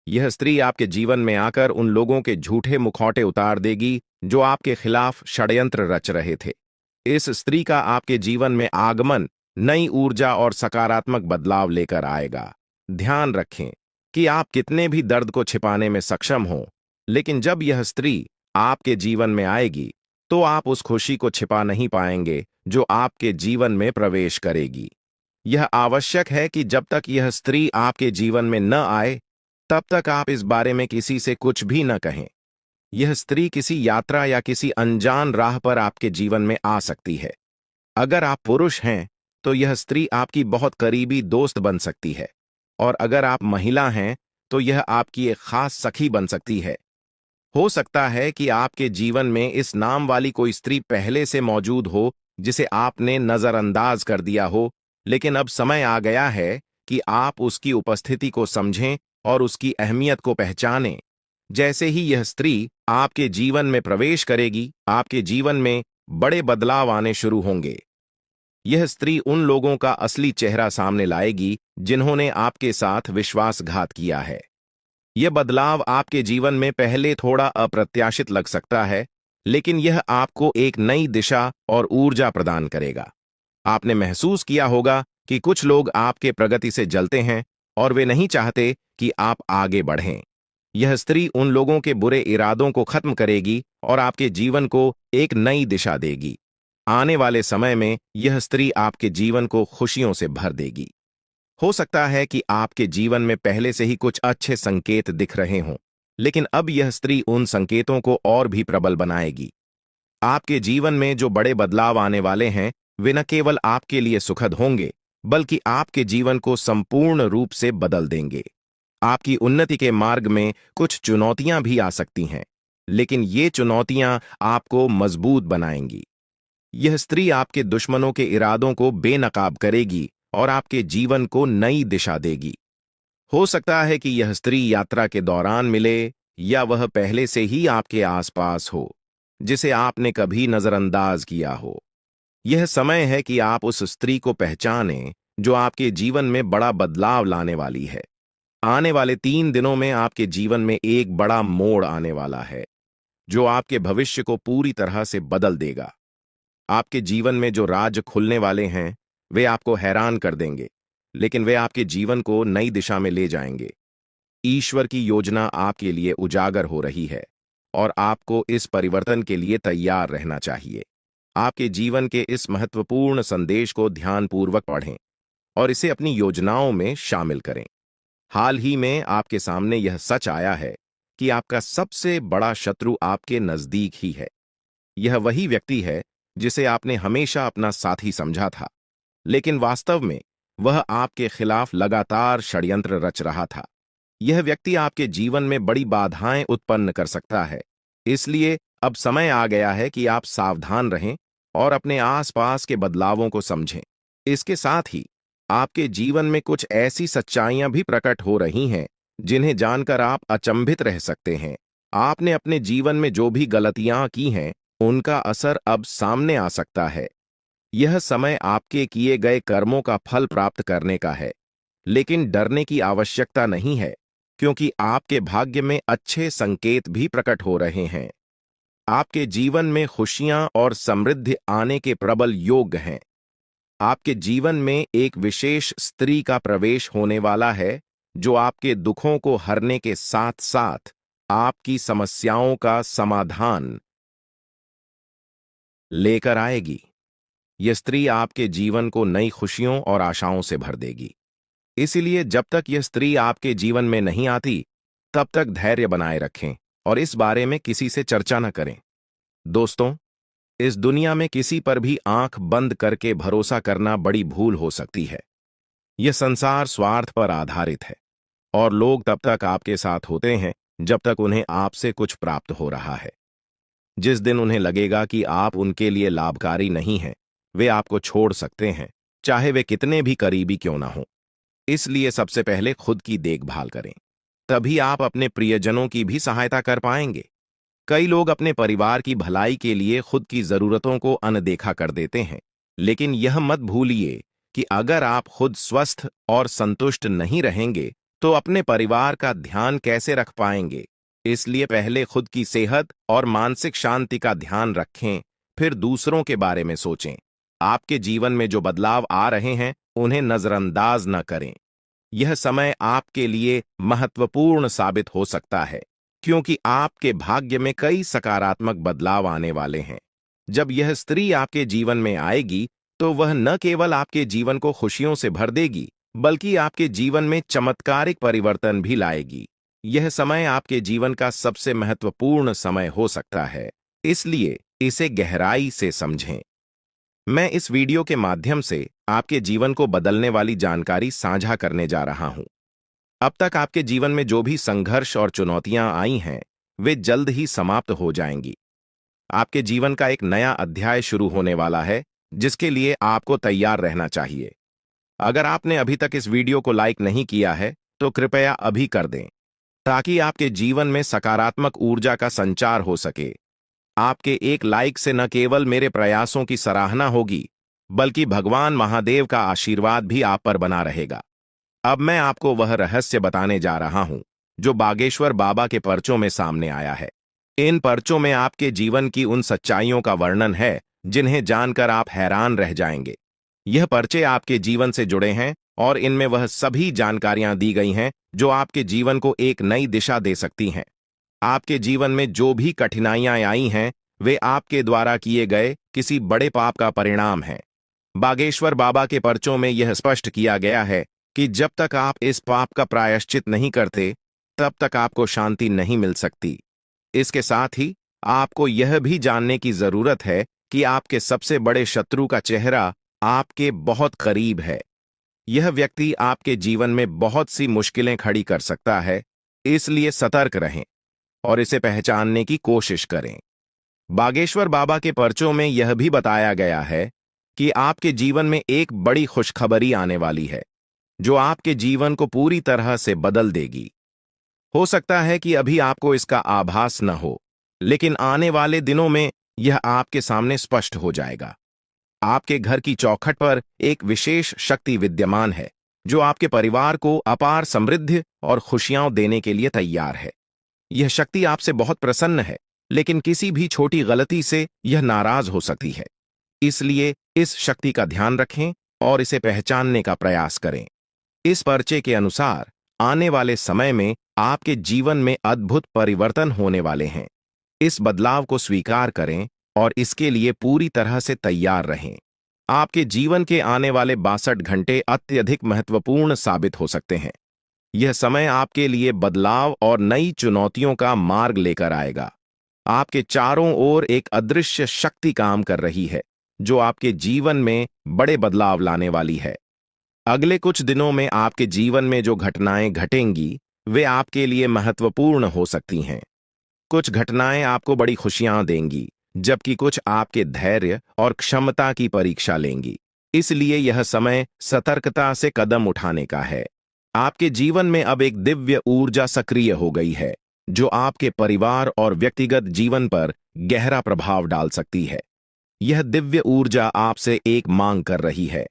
यह स्त्री आपके जीवन में आकर उन लोगों के झूठे मुखौटे उतार देगी जो आपके खिलाफ षड्यंत्र रच रहे थे। इस स्त्री का आपके जीवन में आगमन नई ऊर्जा और सकारात्मक बदलाव लेकर आएगा। ध्यान रखें कि आप कितने भी दर्द को छिपाने में सक्षम हों, लेकिन जब यह स्त्री आपके जीवन में आएगी तो आप उस खुशी को छिपा नहीं पाएंगे जो आपके जीवन में प्रवेश करेगी। यह आवश्यक है कि जब तक यह स्त्री आपके जीवन में न आए, तब तक आप इस बारे में किसी से कुछ भी न कहें। यह स्त्री किसी यात्रा या किसी अनजान राह पर आपके जीवन में आ सकती है। अगर आप पुरुष हैं तो यह स्त्री आपकी बहुत करीबी दोस्त बन सकती है, और अगर आप महिला हैं तो यह आपकी एक खास सखी बन सकती है। हो सकता है कि आपके जीवन में इस नाम वाली कोई स्त्री पहले से मौजूद हो जिसे आपने नजरअंदाज कर दिया हो, लेकिन अब समय आ गया है कि आप उसकी उपस्थिति को समझें और उसकी अहमियत को पहचानें। जैसे ही यह स्त्री आपके जीवन में प्रवेश करेगी, आपके जीवन में बड़े बदलाव आने शुरू होंगे। यह स्त्री उन लोगों का असली चेहरा सामने लाएगी जिन्होंने आपके साथ विश्वासघात किया है। यह बदलाव आपके जीवन में पहले थोड़ा अप्रत्याशित लग सकता है, लेकिन यह आपको एक नई दिशा और ऊर्जा प्रदान करेगा। आपने महसूस किया होगा कि कुछ लोग आपके प्रगति से जलते हैं और वे नहीं चाहते कि आप आगे बढ़ें। यह स्त्री उन लोगों के बुरे इरादों को खत्म करेगी और आपके जीवन को एक नई दिशा देगी। आने वाले समय में यह स्त्री आपके जीवन को खुशियों से भर देगी। हो सकता है कि आपके जीवन में पहले से ही कुछ अच्छे संकेत दिख रहे हों, लेकिन अब यह स्त्री उन संकेतों को और भी प्रबल बनाएगी। आपके जीवन में जो बड़े बदलाव आने वाले हैं, वे न केवल आपके लिए सुखद होंगे, बल्कि आपके जीवन को संपूर्ण रूप से बदल देंगे। आपकी उन्नति के मार्ग में कुछ चुनौतियां भी आ सकती हैं, लेकिन ये चुनौतियां आपको मजबूत बनाएंगी। यह स्त्री आपके दुश्मनों के इरादों को बेनकाब करेगी और आपके जीवन को नई दिशा देगी। हो सकता है कि यह स्त्री यात्रा के दौरान मिले या वह पहले से ही आपके आसपास हो, जिसे आपने कभी नजरअंदाज किया हो। यह समय है कि आप उस स्त्री को पहचानें जो आपके जीवन में बड़ा बदलाव लाने वाली है। आने वाले 3 दिनों में आपके जीवन में एक बड़ा मोड़ आने वाला है जो आपके भविष्य को पूरी तरह से बदल देगा। आपके जीवन में जो राज खुलने वाले हैं, वे आपको हैरान कर देंगे, लेकिन वे आपके जीवन को नई दिशा में ले जाएंगे। ईश्वर की योजना आपके लिए उजागर हो रही है और आपको इस परिवर्तन के लिए तैयार रहना चाहिए। आपके जीवन के इस महत्वपूर्ण संदेश को ध्यानपूर्वक पढ़ें और इसे अपनी योजनाओं में शामिल करें। हाल ही में आपके सामने यह सच आया है कि आपका सबसे बड़ा शत्रु आपके नजदीक ही है। यह वही व्यक्ति है जिसे आपने हमेशा अपना साथी समझा था, लेकिन वास्तव में वह आपके खिलाफ लगातार षड्यंत्र रच रहा था। यह व्यक्ति आपके जीवन में बड़ी बाधाएं उत्पन्न कर सकता है, इसलिए अब समय आ गया है कि आप सावधान रहें और अपने आसपास के बदलावों को समझें। इसके साथ ही आपके जीवन में कुछ ऐसी सच्चाइयां भी प्रकट हो रही हैं जिन्हें जानकर आप अचंभित रह सकते हैं। आपने अपने जीवन में जो भी गलतियां की हैं, उनका असर अब सामने आ सकता है। यह समय आपके किए गए कर्मों का फल प्राप्त करने का है, लेकिन डरने की आवश्यकता नहीं है, क्योंकि आपके भाग्य में अच्छे संकेत भी प्रकट हो रहे हैं। आपके जीवन में खुशियां और समृद्धि आने के प्रबल योग हैं। आपके जीवन में एक विशेष स्त्री का प्रवेश होने वाला है, जो आपके दुखों को हरने के साथ साथ आपकी समस्याओं का समाधान लेकर आएगी। यह स्त्री आपके जीवन को नई खुशियों और आशाओं से भर देगी। इसलिए जब तक यह स्त्री आपके जीवन में नहीं आती, तब तक धैर्य बनाए रखें और इस बारे में किसी से चर्चा न करें। दोस्तों, इस दुनिया में किसी पर भी आंख बंद करके भरोसा करना बड़ी भूल हो सकती है। यह संसार स्वार्थ पर आधारित है और लोग तब तक आपके साथ होते हैं जब तक उन्हें आपसे कुछ प्राप्त हो रहा है। जिस दिन उन्हें लगेगा कि आप उनके लिए लाभकारी नहीं हैं, वे आपको छोड़ सकते हैं, चाहे वे कितने भी करीबी क्यों ना हों। इसलिए सबसे पहले खुद की देखभाल करें, तभी आप अपने प्रियजनों की भी सहायता कर पाएंगे। कई लोग अपने परिवार की भलाई के लिए खुद की जरूरतों को अनदेखा कर देते हैं, लेकिन यह मत भूलिए कि अगर आप खुद स्वस्थ और संतुष्ट नहीं रहेंगे, तो अपने परिवार का ध्यान कैसे रख पाएंगे। इसलिए पहले खुद की सेहत और मानसिक शांति का ध्यान रखें, फिर दूसरों के बारे में सोचें। आपके जीवन में जो बदलाव आ रहे हैं, उन्हें नजरअंदाज न करें। यह समय आपके लिए महत्वपूर्ण साबित हो सकता है, क्योंकि आपके भाग्य में कई सकारात्मक बदलाव आने वाले हैं। जब यह स्त्री आपके जीवन में आएगी, तो वह न केवल आपके जीवन को खुशियों से भर देगी, बल्कि आपके जीवन में चमत्कारिक परिवर्तन भी लाएगी। यह समय आपके जीवन का सबसे महत्वपूर्ण समय हो सकता है, इसलिए इसे गहराई से समझें। मैं इस वीडियो के माध्यम से आपके जीवन को बदलने वाली जानकारी साझा करने जा रहा हूं। अब तक आपके जीवन में जो भी संघर्ष और चुनौतियां आई हैं, वे जल्द ही समाप्त हो जाएंगी। आपके जीवन का एक नया अध्याय शुरू होने वाला है, जिसके लिए आपको तैयार रहना चाहिए। अगर आपने अभी तक इस वीडियो को लाइक नहीं किया है, तो कृपया अभी कर दें, ताकि आपके जीवन में सकारात्मक ऊर्जा का संचार हो सके। आपके एक लाइक से न केवल मेरे प्रयासों की सराहना होगी, बल्कि भगवान महादेव का आशीर्वाद भी आप पर बना रहेगा। अब मैं आपको वह रहस्य बताने जा रहा हूं, जो बागेश्वर बाबा के पर्चों में सामने आया है। इन पर्चों में आपके जीवन की उन सच्चाइयों का वर्णन है, जिन्हें जानकर आप हैरान रह जाएंगे। यह पर्चे आपके जीवन से जुड़े हैं और इनमें वह सभी जानकारियां दी गई हैं, जो आपके जीवन को एक नई दिशा दे सकती हैं। आपके जीवन में जो भी कठिनाइयां आई हैं, वे आपके द्वारा किए गए किसी बड़े पाप का परिणाम है। बागेश्वर बाबा के पर्चों में यह स्पष्ट किया गया है कि जब तक आप इस पाप का प्रायश्चित नहीं करते, तब तक आपको शांति नहीं मिल सकती। इसके साथ ही आपको यह भी जानने की जरूरत है कि आपके सबसे बड़े शत्रु का चेहरा आपके बहुत करीब है। यह व्यक्ति आपके जीवन में बहुत सी मुश्किलें खड़ी कर सकता है, इसलिए सतर्क रहें और इसे पहचानने की कोशिश करें। बागेश्वर बाबा के पर्चों में यह भी बताया गया है कि आपके जीवन में एक बड़ी खुशखबरी आने वाली है, जो आपके जीवन को पूरी तरह से बदल देगी। हो सकता है कि अभी आपको इसका आभास न हो, लेकिन आने वाले दिनों में यह आपके सामने स्पष्ट हो जाएगा। आपके घर की चौखट पर एक विशेष शक्ति विद्यमान है, जो आपके परिवार को अपार समृद्धि और खुशियां देने के लिए तैयार है। यह शक्ति आपसे बहुत प्रसन्न है, लेकिन किसी भी छोटी गलती से यह नाराज हो सकती है। इसलिए इस शक्ति का ध्यान रखें और इसे पहचानने का प्रयास करें। इस पर्चे के अनुसार आने वाले समय में आपके जीवन में अद्भुत परिवर्तन होने वाले हैं। इस बदलाव को स्वीकार करें और इसके लिए पूरी तरह से तैयार रहें। आपके जीवन के आने वाले 62 घंटे अत्यधिक महत्वपूर्ण साबित हो सकते हैं। यह समय आपके लिए बदलाव और नई चुनौतियों का मार्ग लेकर आएगा। आपके चारों ओर एक अदृश्य शक्ति काम कर रही है, जो आपके जीवन में बड़े बदलाव लाने वाली है। अगले कुछ दिनों में आपके जीवन में जो घटनाएं घटेंगी, वे आपके लिए महत्वपूर्ण हो सकती हैं। कुछ घटनाएं आपको बड़ी खुशियां देंगी, जबकि कुछ आपके धैर्य और क्षमता की परीक्षा लेंगी। इसलिए यह समय सतर्कता से कदम उठाने का है। आपके जीवन में अब एक दिव्य ऊर्जा सक्रिय हो गई है, जो आपके परिवार और व्यक्तिगत जीवन पर गहरा प्रभाव डाल सकती है। यह दिव्य ऊर्जा आपसे एक मांग कर रही है।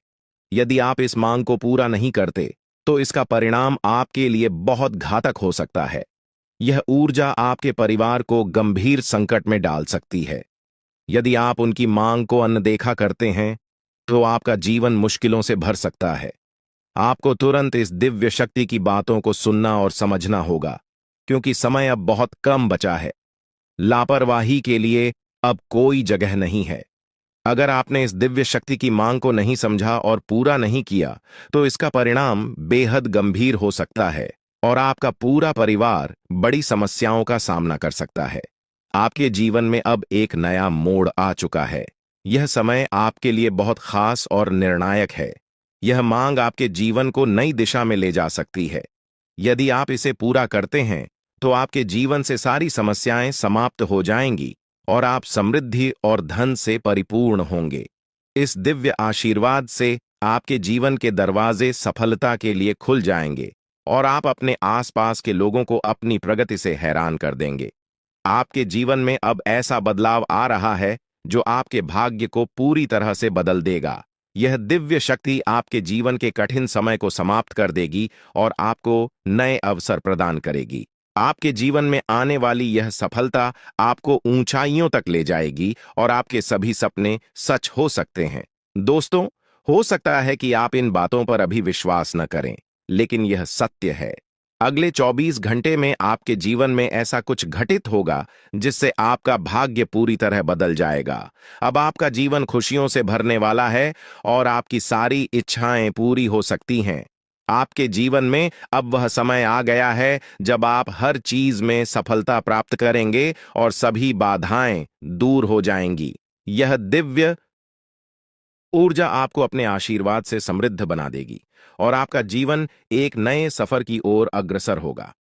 यदि आप इस मांग को पूरा नहीं करते, तो इसका परिणाम आपके लिए बहुत घातक हो सकता है। यह ऊर्जा आपके परिवार को गंभीर संकट में डाल सकती है। यदि आप उनकी मांग को अनदेखा करते हैं, तो आपका जीवन मुश्किलों से भर सकता है। आपको तुरंत इस दिव्य शक्ति की बातों को सुनना और समझना होगा, क्योंकि समय अब बहुत कम बचा है। लापरवाही के लिए अब कोई जगह नहीं है। अगर आपने इस दिव्य शक्ति की मांग को नहीं समझा और पूरा नहीं किया, तो इसका परिणाम बेहद गंभीर हो सकता है और आपका पूरा परिवार बड़ी समस्याओं का सामना कर सकता है। आपके जीवन में अब एक नया मोड़ आ चुका है। यह समय आपके लिए बहुत खास और निर्णायक है। यह मांग आपके जीवन को नई दिशा में ले जा सकती है। यदि आप इसे पूरा करते हैं, तो आपके जीवन से सारी समस्याएं समाप्त हो जाएंगी और आप समृद्धि और धन से परिपूर्ण होंगे। इस दिव्य आशीर्वाद से आपके जीवन के दरवाजे सफलता के लिए खुल जाएंगे और आप अपने आसपास के लोगों को अपनी प्रगति से हैरान कर देंगे। आपके जीवन में अब ऐसा बदलाव आ रहा है जो आपके भाग्य को पूरी तरह से बदल देगा। यह दिव्य शक्ति आपके जीवन के कठिन समय को समाप्त कर देगी और आपको नए अवसर प्रदान करेगी। आपके जीवन में आने वाली यह सफलता आपको ऊंचाइयों तक ले जाएगी और आपके सभी सपने सच हो सकते हैं। दोस्तों, हो सकता है कि आप इन बातों पर अभी विश्वास न करें, लेकिन यह सत्य है। अगले 24 घंटे में आपके जीवन में ऐसा कुछ घटित होगा जिससे आपका भाग्य पूरी तरह बदल जाएगा। अब आपका जीवन खुशियों से भरने वाला है और आपकी सारी इच्छाएं पूरी हो सकती हैं। आपके जीवन में अब वह समय आ गया है जब आप हर चीज में सफलता प्राप्त करेंगे और सभी बाधाएं दूर हो जाएंगी। यह दिव्य ऊर्जा आपको अपने आशीर्वाद से समृद्ध बना देगी और आपका जीवन एक नए सफर की ओर अग्रसर होगा।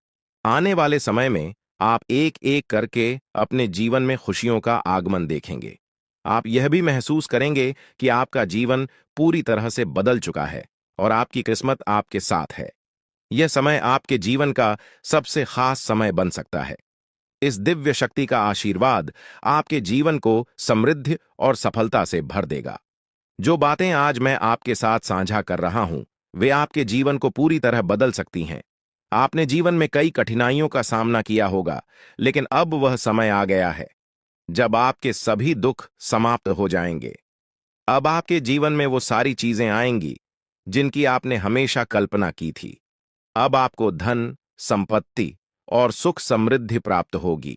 आने वाले समय में आप एक एक करके अपने जीवन में खुशियों का आगमन देखेंगे। आप यह भी महसूस करेंगे कि आपका जीवन पूरी तरह से बदल चुका है और आपकी किस्मत आपके साथ है। यह समय आपके जीवन का सबसे खास समय बन सकता है। इस दिव्य शक्ति का आशीर्वाद आपके जीवन को समृद्धि और सफलता से भर देगा। जो बातें आज मैं आपके साथ साझा कर रहा हूं, वे आपके जीवन को पूरी तरह बदल सकती हैं। आपने जीवन में कई कठिनाइयों का सामना किया होगा, लेकिन अब वह समय आ गया है जब आपके सभी दुख समाप्त हो जाएंगे। अब आपके जीवन में वो सारी चीजें आएंगी जिनकी आपने हमेशा कल्पना की थी। अब आपको धन, संपत्ति और सुख समृद्धि प्राप्त होगी।